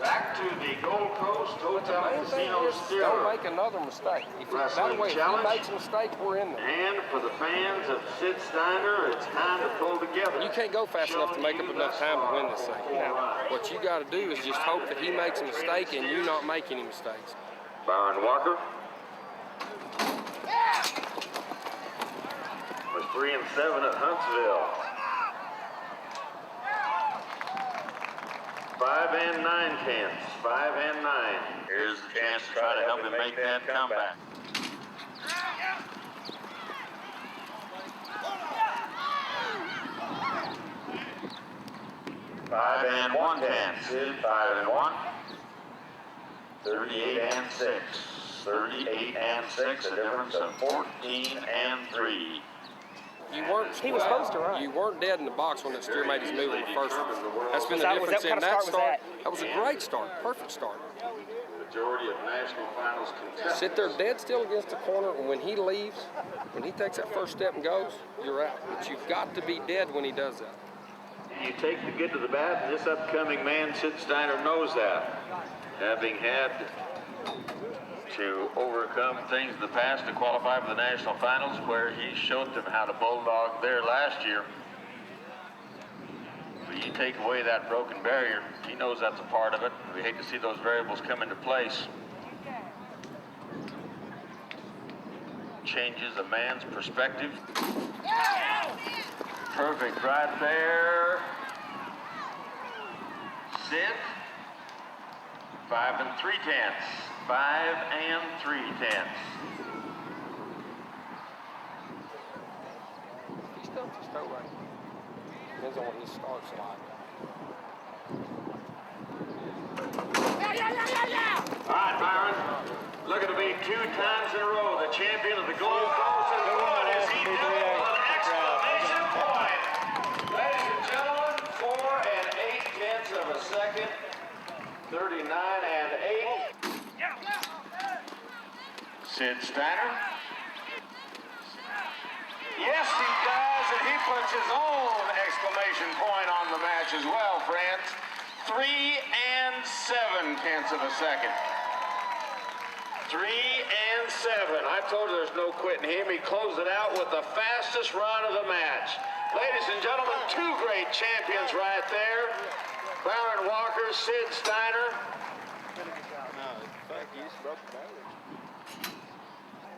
Speaker 2: Back to the Gold Coast Hotel and Casino Steer
Speaker 12: Don't make another mistake. That way, if he makes a mistake, we're in there.
Speaker 2: And for the fans of Sid Steiner, it's time to pull together.
Speaker 12: You can't go fast enough to make up enough time to win this thing. What you got to do is just hope that he makes a mistake and you not make any mistakes.
Speaker 2: Byron Walker was 3 and 7 at Huntsville. 5 and 9/10. 5 and 9. Here's the chance to try to help him make that comeback. Five and 1/10. Sid 5 and 1. 38 and 6. 38 and 6. A difference of 14 and 3.
Speaker 12: He was supposed to run. You weren't dead in the box when that steer made his move in the first one. That's been the difference in that start. That was a great start, perfect start.
Speaker 2: Majority of national finals contestants.
Speaker 12: Sit there dead still against the corner, and when he leaves, when he takes that first step and goes, you're out. But you've got to be dead when he does that.
Speaker 2: You take to get to the bat, and this upcoming man, Sid Steiner, knows that. Having had to overcome things in the past to qualify for the national finals, where he showed them how to bulldog there last year. He you take away that broken barrier, he knows that's a part of it. We hate to see those variables come into place. Changes a man's perspective. Perfect right there. Sit. 5 3/10. 5 3/10.
Speaker 12: He still has to start right. Depends on what he starts like.
Speaker 2: All right, Byron. Looking to be 2 times in a row the champion of the Gold Coast. And what is he doing with an exclamation point? Ladies and gentlemen, 4 8/10 of a second. 39 8. Sid Steiner. Yes, he does, and he puts his own exclamation point on the match as well, friends. 3 7/10 of a second. 3 7. I told you there's no quitting him. He closed it out with the fastest run of the match. Ladies and gentlemen, 2 great champions right there. Byron Walker, Sid Steiner.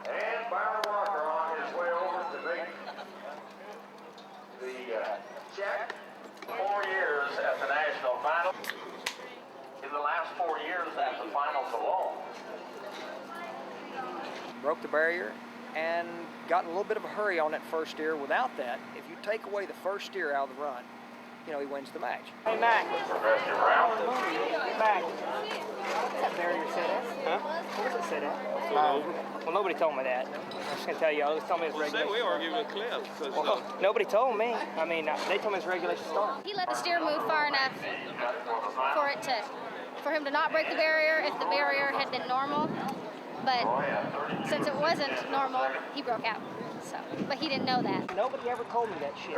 Speaker 2: And Byron Walker on his way over to make the check. 4 years at the national final. In the last 4 years at the finals alone.
Speaker 13: Broke the barrier and got in a little bit of a hurry on that first steer. Without that, if you take away the first steer out of the run, you know, he wins the match.
Speaker 1: Hey, Mac.
Speaker 2: Progressive round.
Speaker 1: Mac. What's that barrier set at? Huh? Where's it set at? Well, nobody told me that. I'm just going to tell you. They told me it's regulation.
Speaker 7: We argued with Cliff.
Speaker 1: Well, nobody told me. I mean, they told me it's regulation start.
Speaker 11: He let the steer move far enough for him to not break the barrier if the barrier had been normal. But since it wasn't normal, he broke out. So, but he didn't know that.
Speaker 1: Nobody ever told me that shit.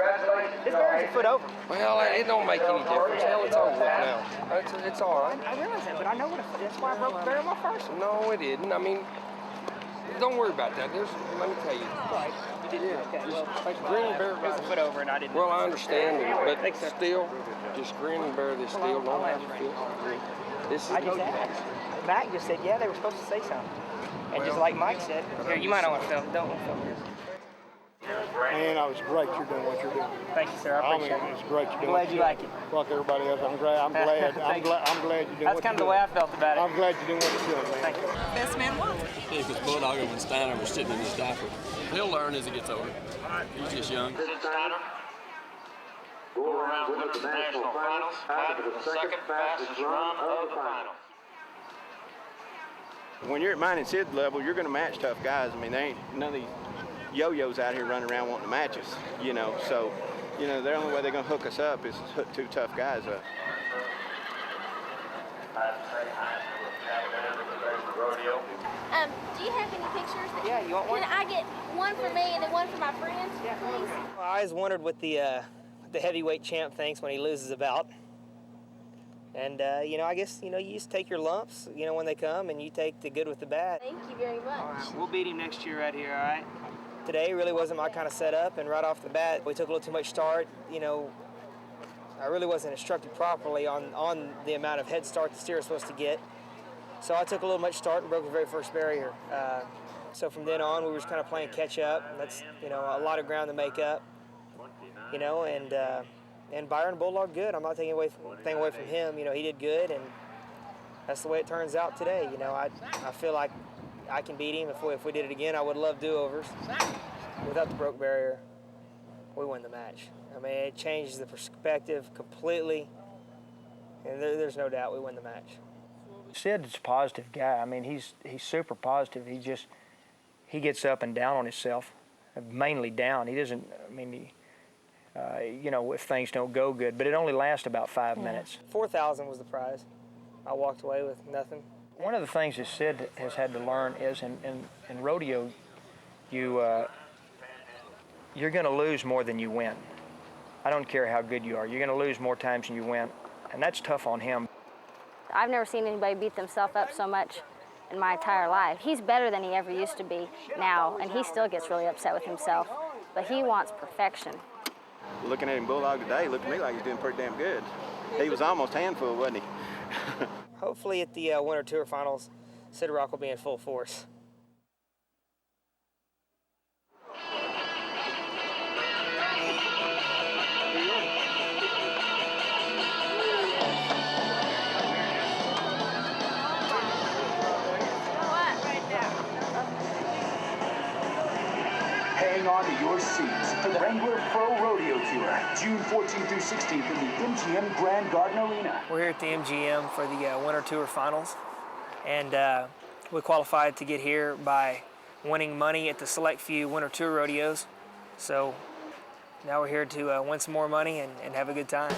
Speaker 1: This barrier's a foot over.
Speaker 12: Well, it don't make any difference. Hell, it's over with now. It's all right.
Speaker 1: I realize that, but I know that's why I broke the barrier my first one.
Speaker 12: No, it didn't. I mean, don't worry about that. Let me tell you.
Speaker 1: Right. You did. Okay. Well,
Speaker 12: Green bear
Speaker 1: it was a foot over, and I didn't.
Speaker 12: Well, I understand, but still, just grin and bear this steel. Don't have to feel. This is
Speaker 1: I just asked. Mac just said, yeah, they were supposed to say something. And just like Mike said, here, you might not want to film. Don't want to film this.
Speaker 22: Man, that was great you're doing what you're doing.
Speaker 1: Thank you, sir. I appreciate it.
Speaker 22: It's great you're doing.
Speaker 1: Glad you like it.
Speaker 22: Like everybody else, I'm glad. I'm glad you're doing.
Speaker 1: That's kind of the way I felt about it.
Speaker 22: I'm glad you're doing what you're doing, man.
Speaker 1: Thank you.
Speaker 26: Best man won.
Speaker 7: Yeah, because Bulldogger when Steiner was sitting in his diaper. He'll learn as he gets older. He's just young.
Speaker 2: Sid Steiner. Go around to the national finals. Had the second fastest run of the finals.
Speaker 4: When you're at mine and Sid's level, you're going to match tough guys. I mean, there ain't none of these yo-yos out here running around wanting to match us, you know. So, you know, the only way they're going to hook us up is to hook 2 tough guys up.
Speaker 11: Do you have any pictures?
Speaker 1: Yeah, you want one?
Speaker 11: Can I get one for me and then one for my friends, please?
Speaker 1: I always wondered what the heavyweight champ thinks when he loses a bout. And, you know, I guess, you know, you just take your lumps, you know, when they come, and you take the good with the bad.
Speaker 11: Thank you very much.
Speaker 1: All right, we'll beat him next year right here, all right? Today really wasn't my kind of setup, and right off the bat, we took a little too much start. You know, I really wasn't instructed properly on the amount of head start the steer was supposed to get. So I took a little much start and broke the very first barrier. So from then on, we were just kind of playing catch up. That's, you know, a lot of ground to make up, you know, and Byron Bulldog good. I'm not taking anything away from him. You know, he did good, and that's the way it turns out today. You know, I feel like I can beat him. If we did it again, I would love do-overs. Without the broke barrier, we win the match. I mean, it changes the perspective completely, and there's no doubt we win the match.
Speaker 13: Sid's a positive guy. I mean, he's super positive. He gets up and down on himself, mainly down. He doesn't, I mean, you know, if things don't go good, but it only lasts about 5 minutes.
Speaker 1: 4,000 was the prize. I walked away with nothing.
Speaker 13: One of the things that Sid has had to learn is in rodeo, you're going to lose more than you win. I don't care how good you are. You're going to lose more times than you win, and that's tough on him.
Speaker 11: I've never seen anybody beat themselves up so much in my entire life. He's better than he ever used to be now, and he still gets really upset with himself, but he wants perfection.
Speaker 4: Looking at him bulldog today, looked to me like he's doing pretty damn good. He was almost handful, wasn't he?
Speaker 1: Hopefully at the Winter Tour Finals, Sid Rock will be in full force.
Speaker 2: Hang on to your seats for the Wrangler Pro Rodeo Tour, June 14th through 16th in the MGM Grand Garden Arena.
Speaker 1: We're here at the MGM for the Winter Tour Finals, and we qualified to get here by winning money at the Select Few Winter Tour Rodeos. So now we're here to win some more money and have a good time.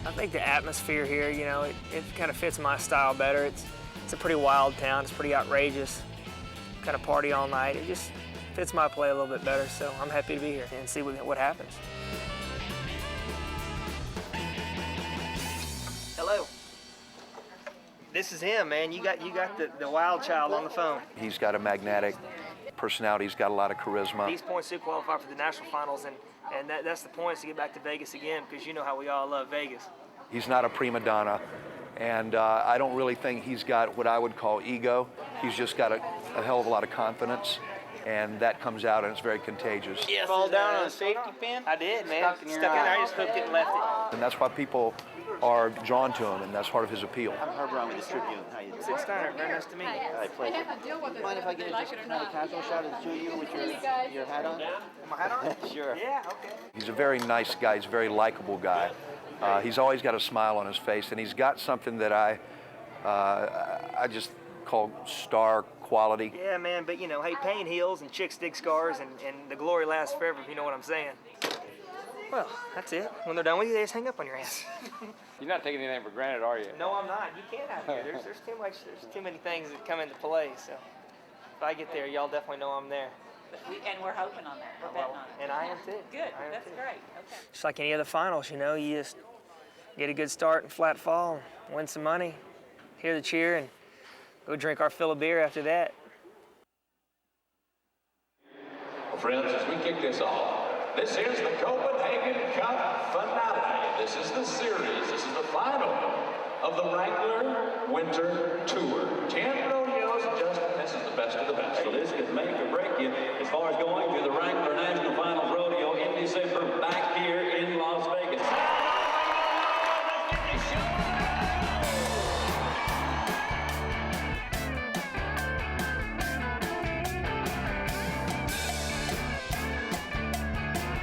Speaker 1: I think the atmosphere here, you know, it kind of fits my style better. It's a pretty wild town. It's pretty outrageous. Kind of party all night. It just fits my play a little bit better, so I'm happy to be here and see what happens. Hello. This is him, man. You got the wild child on the phone.
Speaker 9: He's got a magnetic personality. He's got a lot of charisma.
Speaker 1: These points do qualify for the national finals, and that's the point, is to get back to Vegas again, because you know how we all love Vegas.
Speaker 9: He's not a prima donna, and I don't really think he's got what I would call ego. He's just got a hell of a lot of confidence, and that comes out, and it's very contagious.
Speaker 1: Yes, fall down on a safety pin? I did, man. Stuck in there. I just hooked it and left it.
Speaker 9: And that's why people are drawn to him, and that's part of his appeal.
Speaker 8: I'm Herb Brown with the Tribune. How you doing?
Speaker 1: Sid Steiner, very nice to meet you.
Speaker 8: Hi, pleasure. Mind if I get just kind of a casual shot of the two of you with your hat on?
Speaker 1: My hat on?
Speaker 8: Sure.
Speaker 1: Yeah, okay.
Speaker 9: He's a very nice guy. He's a very likable guy. He's always got a smile on his face, and he's got something that I just call star quality.
Speaker 1: Yeah, man, but you know, hey, pain heals and chicks dig scars, and the glory lasts forever, if you know what I'm saying. Well, that's it. When they're done with you, they just hang up on your ass.
Speaker 14: You're not taking anything for granted, are you?
Speaker 1: No, I'm not. You can't out here. There's too many things that come into play, so if I get there, y'all definitely know I'm there.
Speaker 17: And we're hoping on that. We're betting on it.
Speaker 1: And I am too.
Speaker 17: Good. That's great. Okay.
Speaker 1: Just like any other finals, you know, you just get a good start in flat fall, win some money, hear the cheer, and go drink our fill of beer after that.
Speaker 18: Well, friends, as we kick this off, this is the Copenhagen Cup finale. This is the series. This is the final of the Wrangler Winter Tour. 10 rodeos, and Justin, this is the best of the best.
Speaker 2: So this could make or break you as far as going to the Wrangler National Finals Rodeo in December back here in Las Vegas.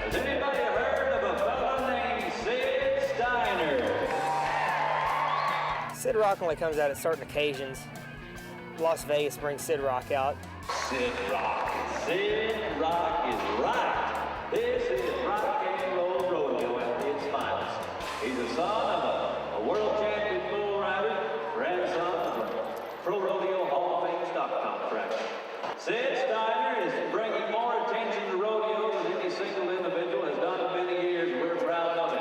Speaker 2: Has anybody heard of a fellow named Sid Steiner?
Speaker 1: Sid Rock only comes out at certain occasions. Las Vegas brings Sid Rock out.
Speaker 2: Sid Rock. Sid Rock is right. This is Rock and Roll Rodeo at its finest. He's the son of a world champion bull rider, grandson of a Pro Rodeo Hall of Fame stock contractor. Sid Steiner is bringing more attention to rodeos than any single individual has done in many years. We're proud of it.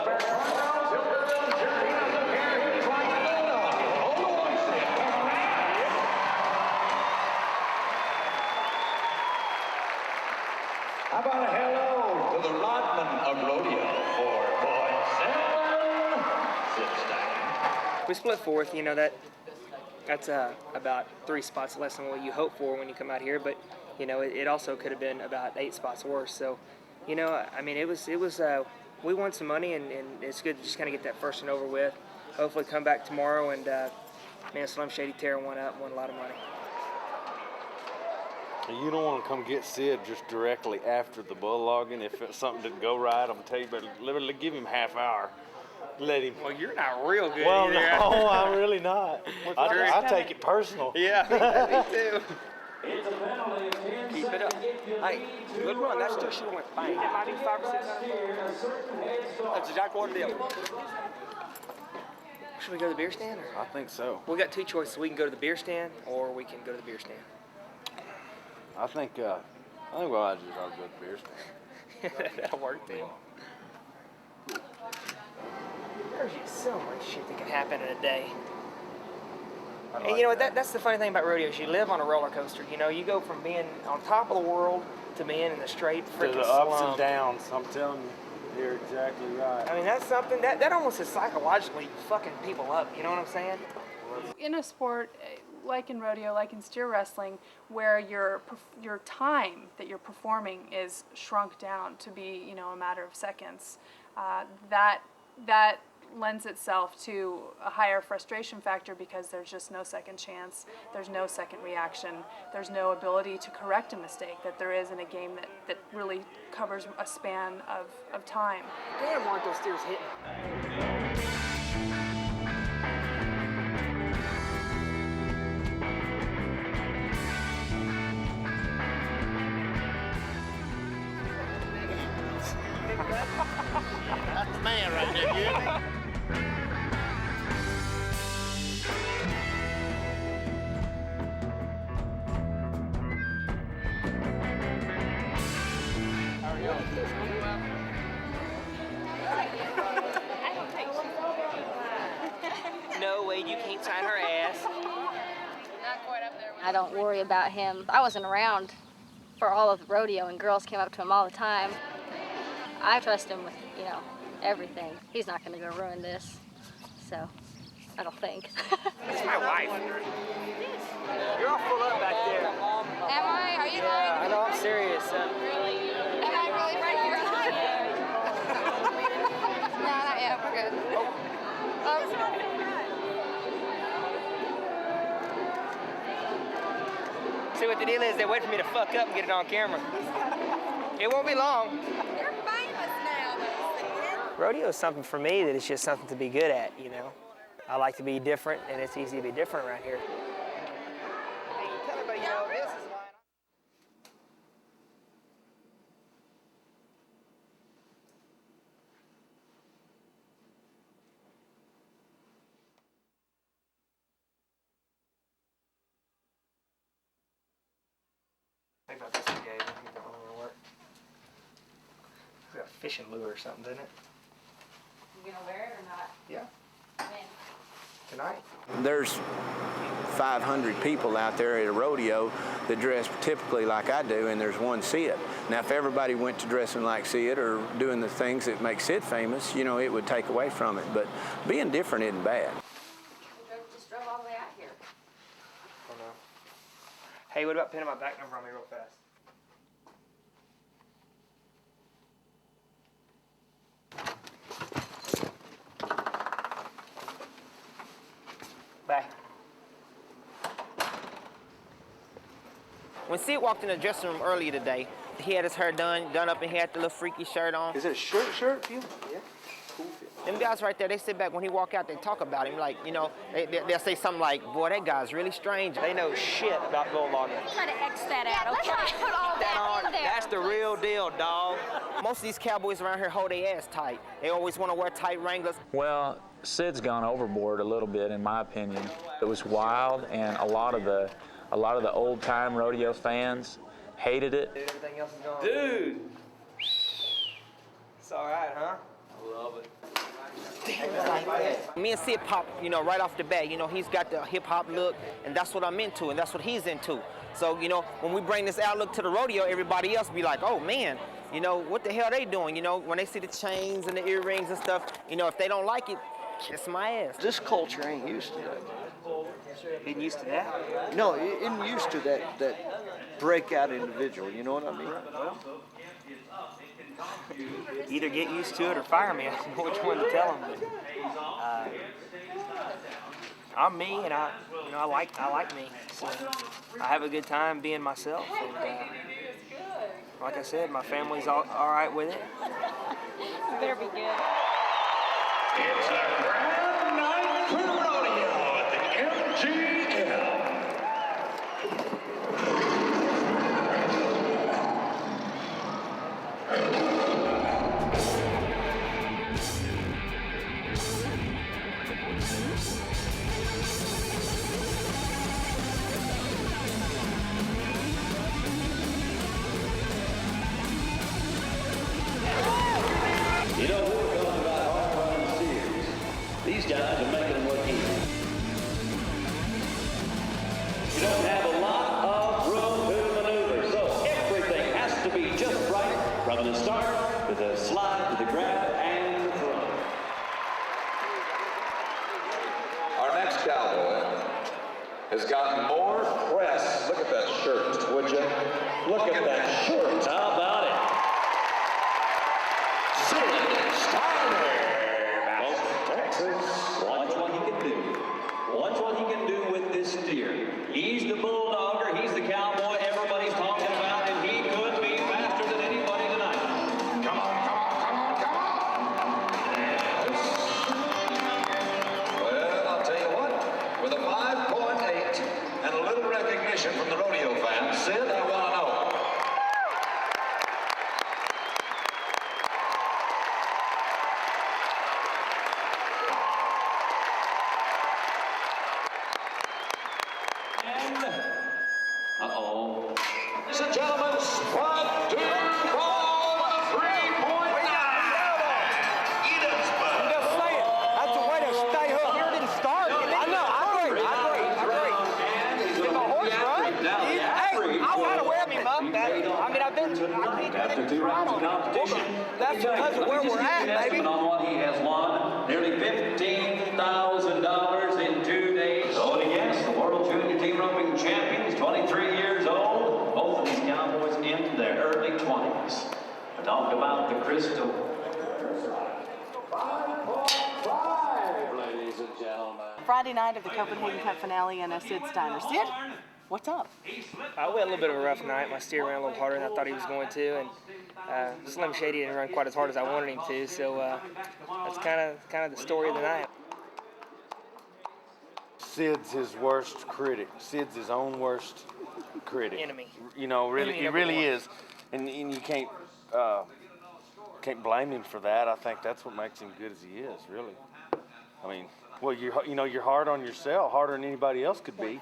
Speaker 18: How about a hello to the Rodman of rodeo for point 7, Sid Steiner.
Speaker 1: We split fourth, you know, that's about 3 spots less than what you hope for when you come out here, but you know, it also could have been about 8 spots worse. So, you know, I mean, it was we won some money, and it's good to just kind of get that first one over with. Hopefully come back tomorrow and man, Slim Shady tear one up, won a lot of money.
Speaker 21: You don't want to come get Sid just directly after the bull logging. If something didn't go right, I'm going to tell you, but literally give him half hour. Let him.
Speaker 1: Well, you're not real good
Speaker 21: well,
Speaker 1: either.
Speaker 21: No, I'm really not. I take it personal.
Speaker 1: Yeah, me too.
Speaker 2: It's a penalty of 10
Speaker 1: Keep it up. Hey, good run. That still should have went bang. It might be 5 or 6 out. That's exactly what it is. Should we go to the beer stand? Or?
Speaker 21: I think so.
Speaker 1: We got 2 choices. We can go to the beer stand, or we can go to the beer stand.
Speaker 21: I think well, I'll go to the beer stand.
Speaker 1: That'll work, then. There's just so much shit that can happen in a day. And you know what? That's the funny thing about rodeos. You live on a roller coaster. You know, you go from being on top of the world to being in the straight freaking
Speaker 21: to the ups
Speaker 1: slump.
Speaker 21: and downs. I'm telling you, you're exactly right.
Speaker 1: I mean, that's something that almost is psychologically fucking people up. You know what I'm saying?
Speaker 5: In a sport like in rodeo, like in steer wrestling, where your time that you're performing is shrunk down to be, you know, a matter of seconds, that lends itself to a higher frustration factor because there's just no second chance, there's no second reaction, there's no ability to correct a mistake that there is in a game that really covers a span of time.
Speaker 1: Damn, weren't those steers hitting?
Speaker 22: That's the man right there, you hear me?
Speaker 1: No way, you can't sign her ass.
Speaker 11: I don't worry about him. I wasn't around for all of the rodeo, and girls came up to him all the time. I trust him with, you know, everything. He's not going to go ruin this, so I don't think.
Speaker 1: It's my wife. You're all full up back there.
Speaker 11: Am I? Are you lying?
Speaker 1: Yeah, I know, I'm serious.
Speaker 11: Really? Am I really right here? No, not yet. We're good.
Speaker 1: See, what the deal is, they wait for me to fuck up and get it on camera. It won't be long.
Speaker 27: You're famous now, though.
Speaker 1: Rodeo is something for me that it's just something to be good at, you know. I like to be different, and it's easy to be different around here. Hey, tell everybody, you know, this is why. Think about this one, Gabe. I think that one will work. It's got a fishing lure or something, doesn't it?
Speaker 11: You gonna wear it or not?
Speaker 1: Yeah.
Speaker 11: When?
Speaker 1: Tonight.
Speaker 4: There's 500 people out there at a rodeo that dress typically like I do, and there's one Sid. Now, if everybody went to dressing like Sid or doing the things that make Sid famous, you know, it would take away from it. But being different isn't bad.
Speaker 11: Just drove all the way out here.
Speaker 1: Oh no. Hey, what about pinning my back number on me real fast? Bye. When Sid walked in the dressing room earlier today, he had his hair done up, and he had the little freaky shirt on.
Speaker 9: Is it a shirt feel? Yeah. Cool feel.
Speaker 1: Them guys right there, they sit back when he walk out, they talk about him like, you know, they'll say something like, boy, that guy's really strange. They know shit about bull logging.
Speaker 11: Try to X that out, okay? Let's not put all that in there.
Speaker 1: That's the real deal, dog. Most of these cowboys around here hold their ass tight. They always want to wear tight Wranglers.
Speaker 6: Well, Sid's gone overboard a little bit, in my opinion. It was wild, and a lot of the old-time rodeo fans hated it.
Speaker 1: Dude, everything else is gone.
Speaker 21: Dude!
Speaker 1: It's all right, huh?
Speaker 21: I love it.
Speaker 1: Me and Sid pop, you know, right off the bat. You know, he's got the hip-hop look, and that's what I'm into, and that's what he's into. So, you know, when we bring this outlook to the rodeo, everybody else be like, oh, man, you know, what the hell they doing? You know, when they see the chains and the earrings and stuff, you know, if they don't like it, kiss my ass.
Speaker 8: This culture ain't used to that.
Speaker 1: Ain't used to that?
Speaker 8: No, it isn't used to that breakout individual, you know what I mean?
Speaker 1: Either get used to it or fire me. I don't know which one to tell them. I'm me, and I like me. So I have a good time being myself. And, like I said, my family's all right with it.
Speaker 11: You better be good.
Speaker 18: It's a grand night for rodeo at the MGM. You know, we're talking about hard run series. These guys are making them look easy. for the slide, the grab, and the throw.
Speaker 2: Our next cowboy has gotten more press. Look at that shirt, would you? Look at that shirt.
Speaker 18: How about it? Sid Steiner, Texas. Watch what he can do. Watch what he can do with this steer. He's the bulldogger. He's the cowboy everybody's talking about, and he could be faster than anybody tonight.
Speaker 2: Come on, come on, come on, come on. Yes. Well, I'll tell you what, with a 5.8 and a little recognition from the rodeo fans, Sid, I want to know.
Speaker 18: Uh-oh.
Speaker 2: Ladies and gentlemen, Spud Duval, 3.9. Edensburg.
Speaker 12: I'm just saying, that's a way to stay hooked. You didn't start. I know, I agree. Did my horse run? Hey, I want to wear me, Mom. I've been
Speaker 18: After 2 rounds of competition,
Speaker 12: that's because of where we're at, baby.
Speaker 18: On what he has won, nearly $15,000 in 2 days. So against the World Junior Team Roping Champions, 23 years old. Both of these cowboys in their early 20s. Talk about the crystal.
Speaker 2: 5.5, ladies and gentlemen.
Speaker 17: Friday night of the Copenhagen Cup finale and Sid Steiner. Sid, what's up?
Speaker 1: I went a little bit of a rough night. My steer ran a little harder than I thought he was going to, and Slim Shady didn't run quite as hard as I wanted him to. So that's kind of the story of the night.
Speaker 21: Sid's his worst critic. Sid's his own worst critic.
Speaker 1: Enemy.
Speaker 21: You know, really,
Speaker 1: Enemy
Speaker 21: he
Speaker 1: number
Speaker 21: really
Speaker 1: one.
Speaker 21: is, and you can't blame him for that. I think that's what makes him good as he is. Really, I mean, well, you're hard on yourself, harder than anybody else could be.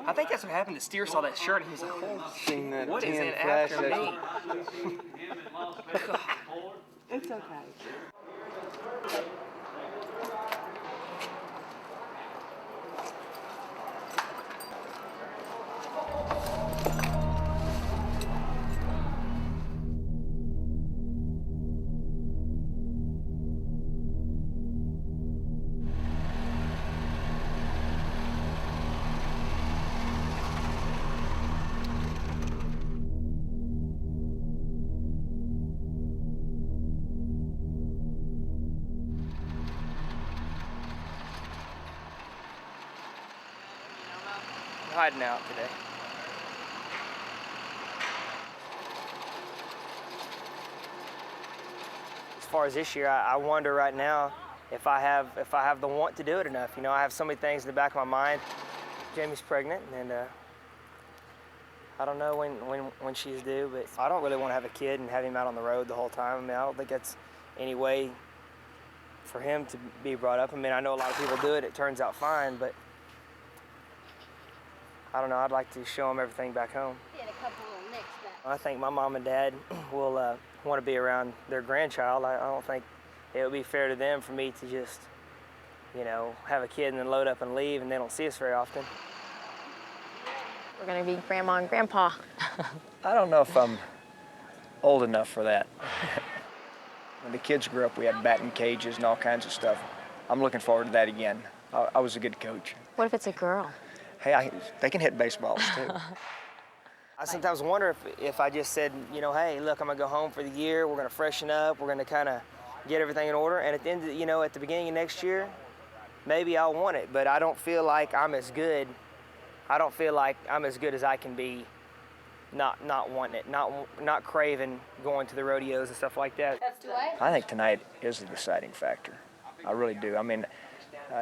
Speaker 1: I think that's what happened. The steer saw that shirt and he was like, "Oh,
Speaker 21: Seen that
Speaker 1: what is
Speaker 21: 10
Speaker 1: it
Speaker 21: flash
Speaker 1: after
Speaker 21: that-
Speaker 1: me?"
Speaker 17: It's okay.
Speaker 1: Hiding out today. As far as this year, I wonder right now if I have the want to do it enough. You know, I have so many things in the back of my mind. Jamie's pregnant, and I don't know when she's due, but I don't really want to have a kid and have him out on the road the whole time. I mean, I don't think that's any way for him to be brought up. I mean, I know a lot of people do it. It turns out fine, but I don't know, I'd like to show them everything back home. I think my mom and dad will want to be around their grandchild. I don't think it would be fair to them for me to just, you know, have a kid and then load up and leave and they don't see us very often.
Speaker 15: We're gonna be grandma and grandpa.
Speaker 13: I don't know if I'm old enough for that. When the kids grew up, we had batting cages and all kinds of stuff. I'm looking forward to that again. I was a good coach.
Speaker 15: What if it's a girl?
Speaker 13: Hey, they can hit baseballs too.
Speaker 1: I sometimes wonder if I just said, you know, hey, look, I'm gonna go home for the year. We're gonna freshen up. We're gonna kind of get everything in order. And at the end, you know, at the beginning of next year, maybe I'll want it. But I don't feel like I'm as good. I don't feel like I'm as good as I can be, not wanting it, not craving going to the rodeos and stuff like that.
Speaker 13: I think tonight is the deciding factor. I really do. I mean,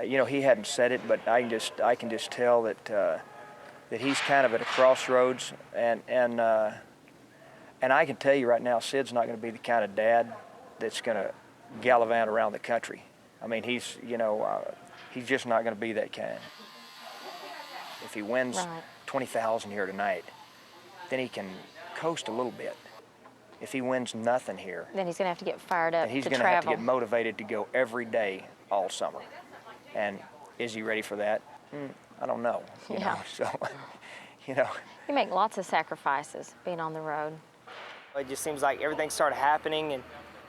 Speaker 13: you know, he hadn't said it, but I can just tell that that he's kind of at a crossroads, and I can tell you right now, Sid's not going to be the kind of dad that's going to gallivant around the country. I mean, he's just not going to be that kind. If he wins 20,000 here tonight, then he can coast a little bit. If he wins nothing here,
Speaker 15: Then he's gonna have to get fired up
Speaker 13: then he's
Speaker 15: to
Speaker 13: going to have to
Speaker 15: travel.
Speaker 13: get motivated to go every day all summer. And is he ready for that? I don't know. You know, so, you know.
Speaker 15: You make lots of sacrifices being on the road.
Speaker 1: It just seems like everything started happening, and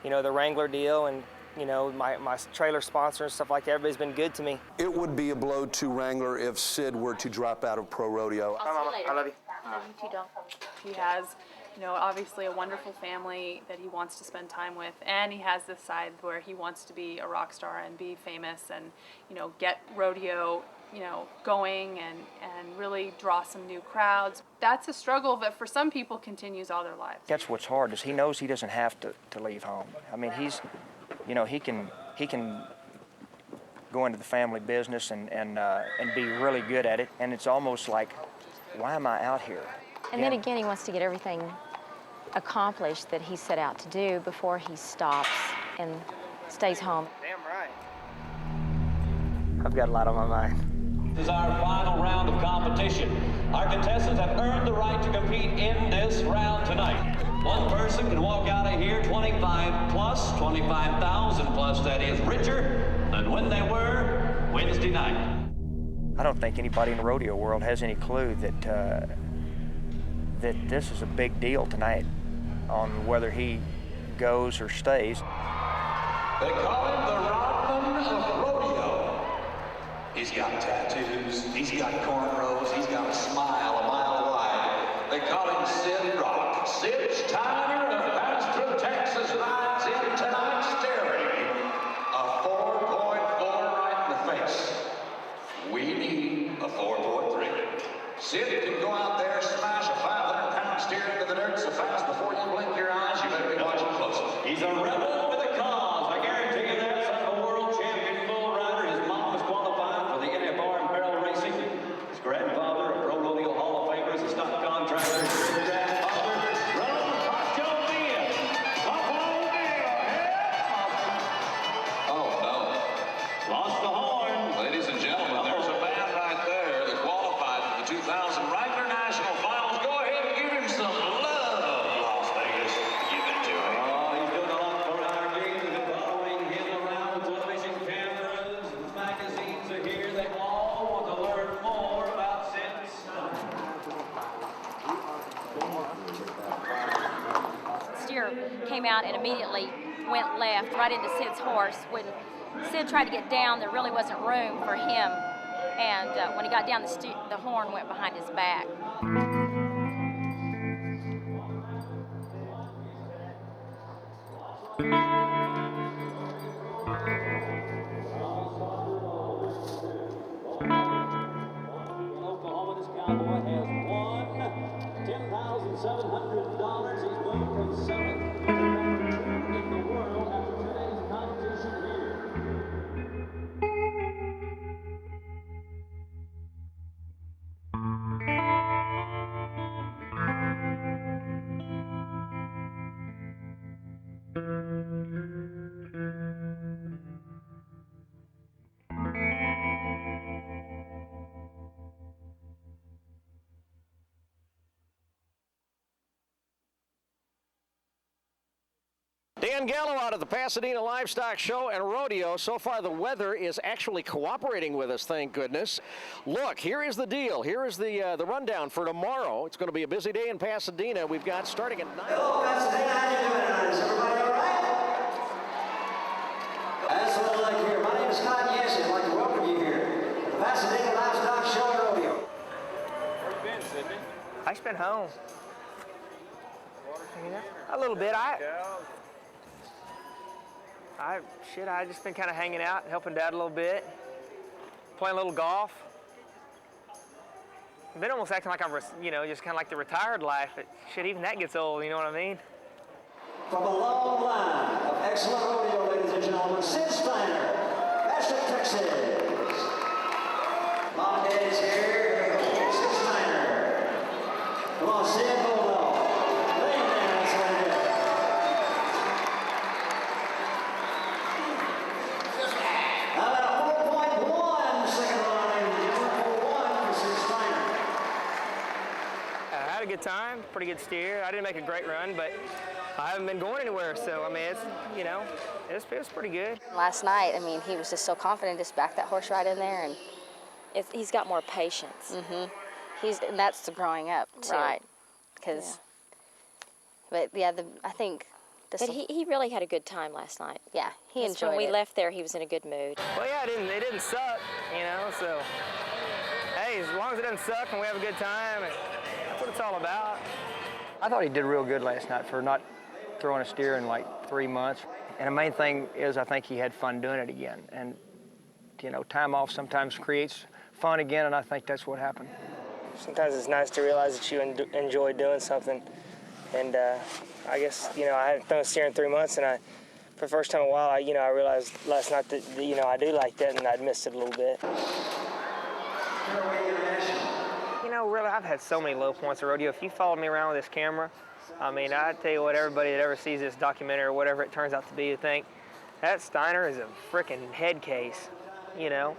Speaker 1: you know, the Wrangler deal, and you know, my trailer sponsor and stuff like that. Everybody's been good to me.
Speaker 9: It would be a blow to Wrangler if Sid were to drop out of pro rodeo.
Speaker 1: Bye, Mama. I love you.
Speaker 5: You don't. He has, you know, obviously a wonderful family that he wants to spend time with, and he has this side where he wants to be a rock star and be famous and, you know, get rodeo, you know, going and really draw some new crowds. That's a struggle that for some people continues all their lives.
Speaker 13: That's what's hard, is he knows he doesn't have to leave home. I mean, he's, you know, he can go into the family business and be really good at it, and it's almost like, why am I out here?
Speaker 15: And then again, he wants to get everything accomplished that he set out to do before he stops and stays home.
Speaker 1: Damn right. I've got a lot on my mind.
Speaker 18: This is our final round of competition. Our contestants have earned the right to compete in this round tonight. One person can walk out of here 25,000 plus, that is, richer than when they were Wednesday night.
Speaker 13: I don't think anybody in the rodeo world has any clue that that this is a big deal tonight on whether he goes or stays.
Speaker 18: They call him the Rodman of rodeo. He's got tattoos, he's got cornrows, he's got a smile a mile wide. They call him Sid Rock. Sid Steiner of Bastrop, Texas rides in tonight staring a 4.4 right in the face. We need a 4.3. Sid can go out there, smash a 500-pound steer into the dirt so fast before you blink your eyes, you better be watching close. He's a rebel with a cause. I guarantee you that. Son of a world champion bull rider. His mom was qualified for the NFR and barrel racing. His grandfather, a pro rodeo hall of famer, is a stock contractor. His grandfather, Ron Pacho Diaz. Buffalo Bill. Oh, no. Lost the horn. Ladies and gentlemen, there's a man right there that qualified for the 2000 Wrangler National Finals. Go ahead and give him some love, Las Vegas. Give it to him. Oh, he's doing a lot for our game. We've been following him around. Television cameras and magazines are here. They all want to learn more about Sid.
Speaker 15: Steer came out and immediately went left right into Sid's horse. When Sid tried to get down, there really wasn't room for him. And when he got down, the horn went behind his back.
Speaker 18: Oklahoma, this cowboy has won $10,700. He's moved from 7th to number 2 in the world after today's competition here.
Speaker 3: Dan Gallo out at the Pasadena Livestock Show and Rodeo. So far, the weather is actually cooperating with us, thank goodness. Look, here is the deal. Here is the rundown for tomorrow. It's going to be a busy day in Pasadena. We've got starting at 9.
Speaker 2: Hello, Pasadena. How you doing tonight? Is everybody all right? That's what I like here. My name is Scott Yancey. I'd like to welcome you here to the Pasadena Livestock Show and Rodeo.
Speaker 1: Where you been, Sydney? I spent home. A little bit. I just been kind of hanging out, helping Dad a little bit, playing a little golf. I've been almost acting like I'm, you know, just kind of like the retired life. But shit, even that gets old, you know what I mean?
Speaker 2: From a long line of excellent rodeo, ladies and gentlemen, Sid Steiner, Bastrop, Texas. Mom and Daddy's here. Sid Steiner. Come on, Sid, Bulldog. Lay him down, that's what it is. Now at a 4.1 second line, 4.1 for Sid Steiner.
Speaker 1: I had a good time, pretty good steer. I didn't make a great run, but I haven't been going anywhere, so I mean, it's, you know, it's pretty good.
Speaker 11: Last night, I mean, he was just so confident, just backed that horse right in there, and
Speaker 15: He's got more patience.
Speaker 11: and that's the growing up too,
Speaker 15: Right.
Speaker 11: Because But yeah, I think.
Speaker 15: But he really had a good time last night.
Speaker 11: Yeah, he enjoyed
Speaker 15: when we
Speaker 11: it.
Speaker 15: left there, he was in a good mood.
Speaker 1: Well, yeah, it didn't suck, you know. So, hey, as long as it doesn't suck and we have a good time, that's what it's all about.
Speaker 13: I thought he did real good last night for not throwing a steer in like 3 months. And the main thing is I think he had fun doing it again. And, you know, time off sometimes creates fun again, and I think that's what happened.
Speaker 1: Sometimes it's nice to realize that you enjoy doing something. And I guess, you know, I hadn't thrown a steer in 3 months, and for the first time in a while, I realized last night that, you know, I do like that, and I'd missed it a little bit. You know, really, I've had so many low points of rodeo. If you followed me around with this camera, I mean, I tell you what, everybody that ever sees this documentary or whatever it turns out to be, you think, that Steiner is a freaking head case, you know?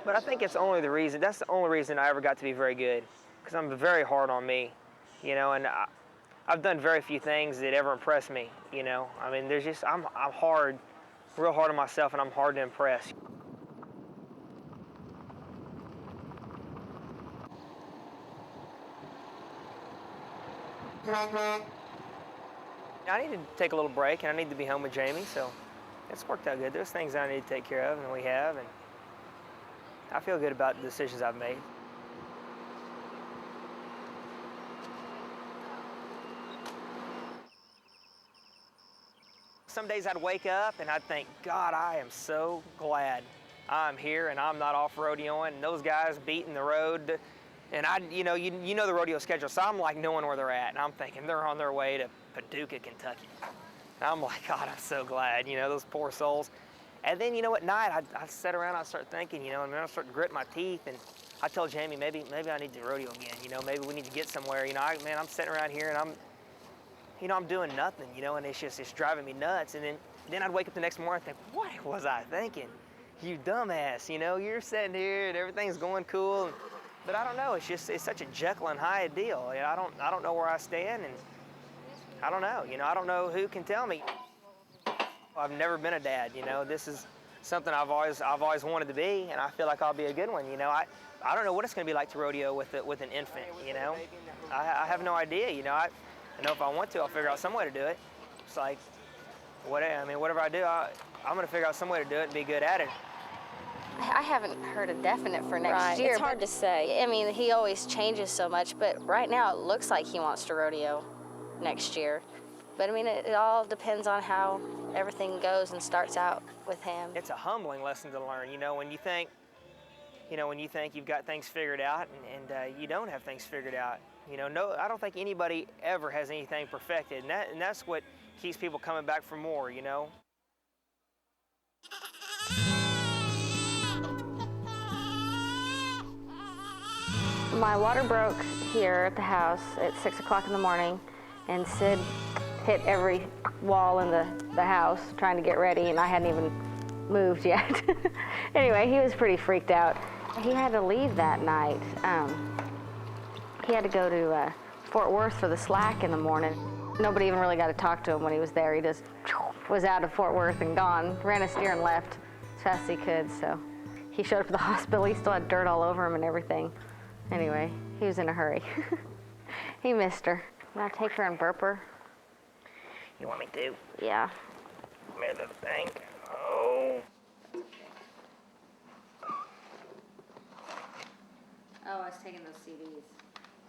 Speaker 1: But I think that's the only reason I ever got to be very good, because I'm very hard on me, you know, and I've done very few things that ever impress me, you know? I mean, I'm hard, real hard on myself, and I'm hard to impress. I need to take a little break, and I need to be home with Jamie, so it's worked out good. There's things I need to take care of, and we have, and I feel good about the decisions I've made. Some days I'd wake up and I'd think, God, I am so glad I'm here and I'm not off rodeoing, and those guys beating the road. And you know the rodeo schedule, so I'm like knowing where they're at, and I'm thinking they're on their way to Paducah, Kentucky. And I'm like, God, I'm so glad, you know, those poor souls. And then, you know, at night, I sit around, I start thinking, you know, and then I start gritting my teeth, and I tell Jamie, maybe I need to rodeo again, you know, maybe we need to get somewhere, you know, I'm sitting around here and I'm doing nothing, you know, and it's driving me nuts. And then I'd wake up the next morning and think, what was I thinking? You dumbass, you know, you're sitting here and everything's going cool. But I don't know, it's such a Jekyll and Hyde deal. You know, I don't know where I stand, and I don't know, you know, I don't know who can tell me. I've never been a dad, you know, this is something I've always wanted to be, and I feel like I'll be a good one, you know. I don't know what it's gonna be like to rodeo with an infant, you know. I have no idea, you know. I know if I want to, I'll figure out some way to do it. It's like, whatever I do, I'm gonna figure out some way to do it and be good at it.
Speaker 11: I haven't heard a definite for next year.
Speaker 15: It's hard to say.
Speaker 11: I mean, he always changes so much, but right now it looks like he wants to rodeo next year. But I mean, it all depends on how everything goes and starts out with him.
Speaker 1: It's a humbling lesson to learn, you know, when you think you've got things figured out and you don't have things figured out. You know, no, I don't think anybody ever has anything perfected, and that's what keeps people coming back for more, you know.
Speaker 11: My water broke here at the house at 6 o'clock in the morning, and Sid hit every wall in the house trying to get ready, and I hadn't even moved yet. Anyway, he was pretty freaked out. He had to leave that night. He had to go to Fort Worth for the slack in the morning. Nobody even really got to talk to him when he was there. He just was out of Fort Worth and gone, ran a steer and left as fast as he could. So he showed up at the hospital. He still had dirt all over him and everything. Anyway, he was in a hurry. He missed her. Can I take her and burp her?
Speaker 1: You want me to?
Speaker 11: Yeah.
Speaker 1: Come here, little thing. Oh.
Speaker 11: Oh, I was taking those CDs.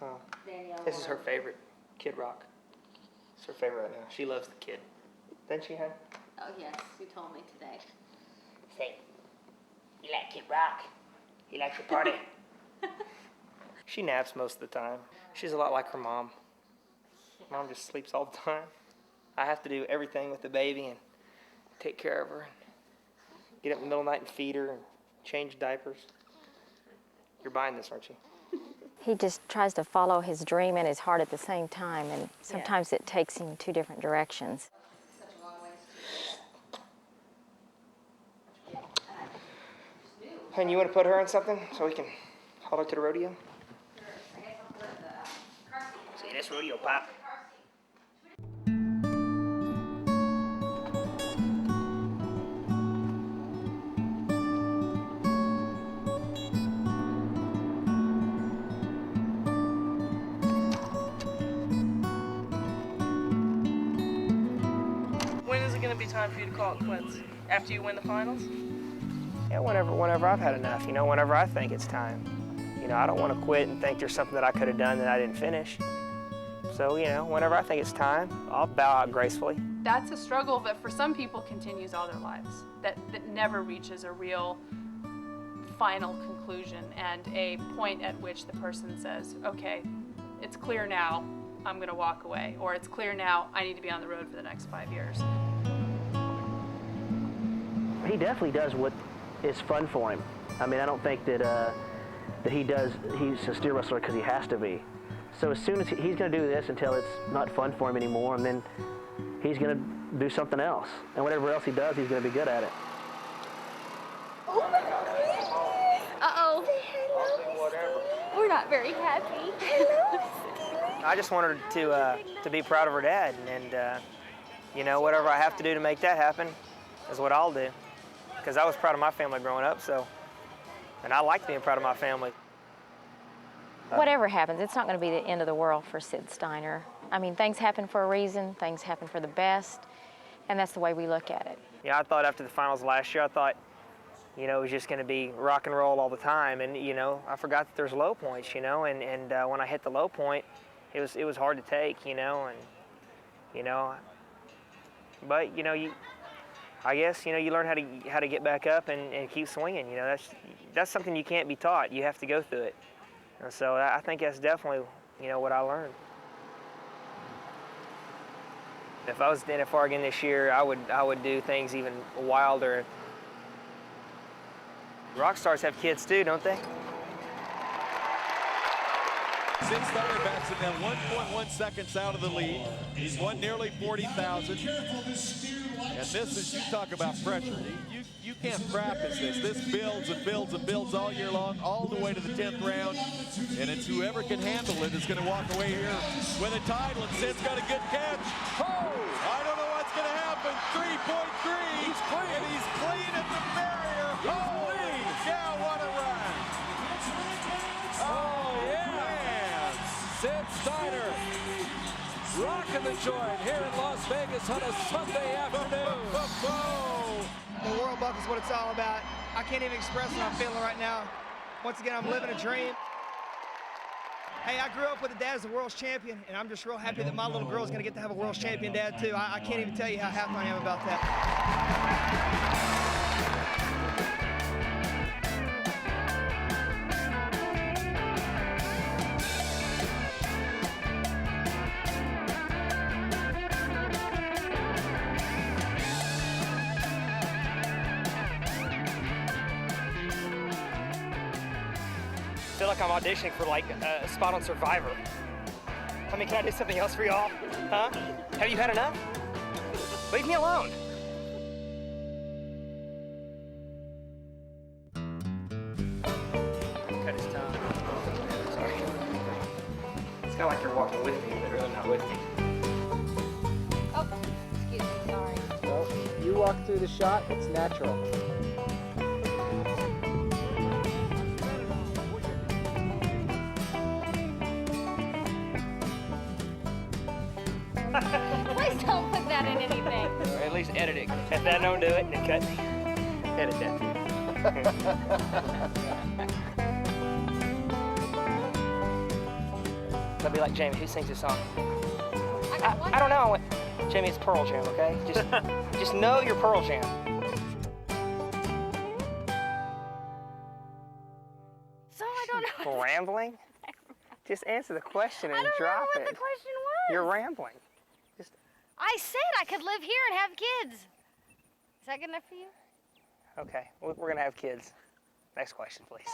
Speaker 1: Oh.
Speaker 11: Danielle.
Speaker 1: This is her favorite, Kid Rock. It's her favorite right now. She loves the kid. Doesn't she, hon?
Speaker 11: Oh, yes. You told me today.
Speaker 1: Say, you like Kid Rock? You like to party? She naps most of the time. She's a lot like her mom. Mom just sleeps all the time. I have to do everything with the baby and take care of her. Get up in the middle of the night and feed her and change diapers. You're buying this, aren't you?
Speaker 15: He just tries to follow his dream and his heart at the same time, and sometimes it takes him in two different directions.
Speaker 1: And you want to put her in something so we can haul her to the rodeo? See, this rodeo pop.
Speaker 10: it be time for you to call it quits? After you win the finals?
Speaker 1: Yeah, whenever I've had enough, you know, whenever I think it's time. You know, I don't want to quit and think there's something that I could have done that I didn't finish. So, you know, whenever I think it's time, I'll bow out gracefully.
Speaker 5: That's a struggle that for some people continues all their lives, that never reaches a real final conclusion and a point at which the person says, okay, it's clear now, I'm gonna walk away, or it's clear now, I need to be on the road for the next 5 years.
Speaker 8: He definitely does what is fun for him. I mean, I don't think that he's a steer wrestler because he has to be. So as soon as he's going to do this until it's not fun for him anymore, and then he's going to do something else. And whatever else he does, he's going to be good at it.
Speaker 11: Uh-oh. We're not very happy.
Speaker 1: I just wanted to be proud of her dad, and you know, whatever I have to do to make that happen is what I'll do. Because I was proud of my family growing up, so, and I like being proud of my family.
Speaker 15: Whatever happens, it's not going to be the end of the world for Sid Steiner. I mean, things happen for a reason, things happen for the best, and that's the way we look at it.
Speaker 1: Yeah, I thought after the finals last year, I thought, you know, it was just going to be rock and roll all the time, and, you know, I forgot that there's low points, you know, and when I hit the low point, it was hard to take, you know, and, you know, but, you know, I guess, you know, you learn how to get back up and keep swinging. You know, that's something you can't be taught. You have to go through it. And so I think that's definitely, you know, what I learned. If I was NFR again this year, I would do things even wilder. Rock stars have kids too, don't they?
Speaker 16: Sid Steiner backs it down 1.1 seconds out of the lead. He's won nearly 40,000. And this is, you talk about pressure. You can't practice this. This builds and builds and builds all year long, all the way to the 10th round. And it's whoever can handle it is going to walk away here with a title. And Sid's got a good catch. Oh, I don't know what's going to happen. 3.3. He's clean. And he's clean at the barrier. Holy cow, what a run. Oh, yeah. Man.
Speaker 19: Sid Steiner rocking the joint here in Las Vegas on a Sunday afternoon.
Speaker 20: The World Buck is what it's all about. I can't even express what I'm feeling right now. Once again, I'm living a dream. Hey, I grew up with a dad as a world's champion, and I'm just real happy that my little girl is going to get to have a world's champion dad, too. I can't even tell you how happy I am about that.
Speaker 1: I feel like I'm auditioning for like a spot on Survivor. I mean, can I do something else for y'all? Huh? Have you had enough? Leave me alone. Cut his tongue. Sorry. It's kind of like you're walking with me, but really not with me.
Speaker 11: Oh, excuse me, sorry.
Speaker 23: Well, you walk through the shot, it's natural.
Speaker 11: Please don't put that in anything.
Speaker 1: Or at least edit it. If that don't do it, then cut me. Edit that too. That'd be like Jamie. Who sings this song? I don't know. Jamie, it's Pearl Jam, okay? Just know your Pearl Jam.
Speaker 11: So I don't know.
Speaker 1: Rambling? Just answer the question and
Speaker 11: I don't
Speaker 1: drop
Speaker 11: know what
Speaker 1: it.
Speaker 11: the question was.
Speaker 1: You're rambling.
Speaker 11: I said I could live here and have kids. Is that good enough for you?
Speaker 1: Okay, we're gonna have kids. Next question, please.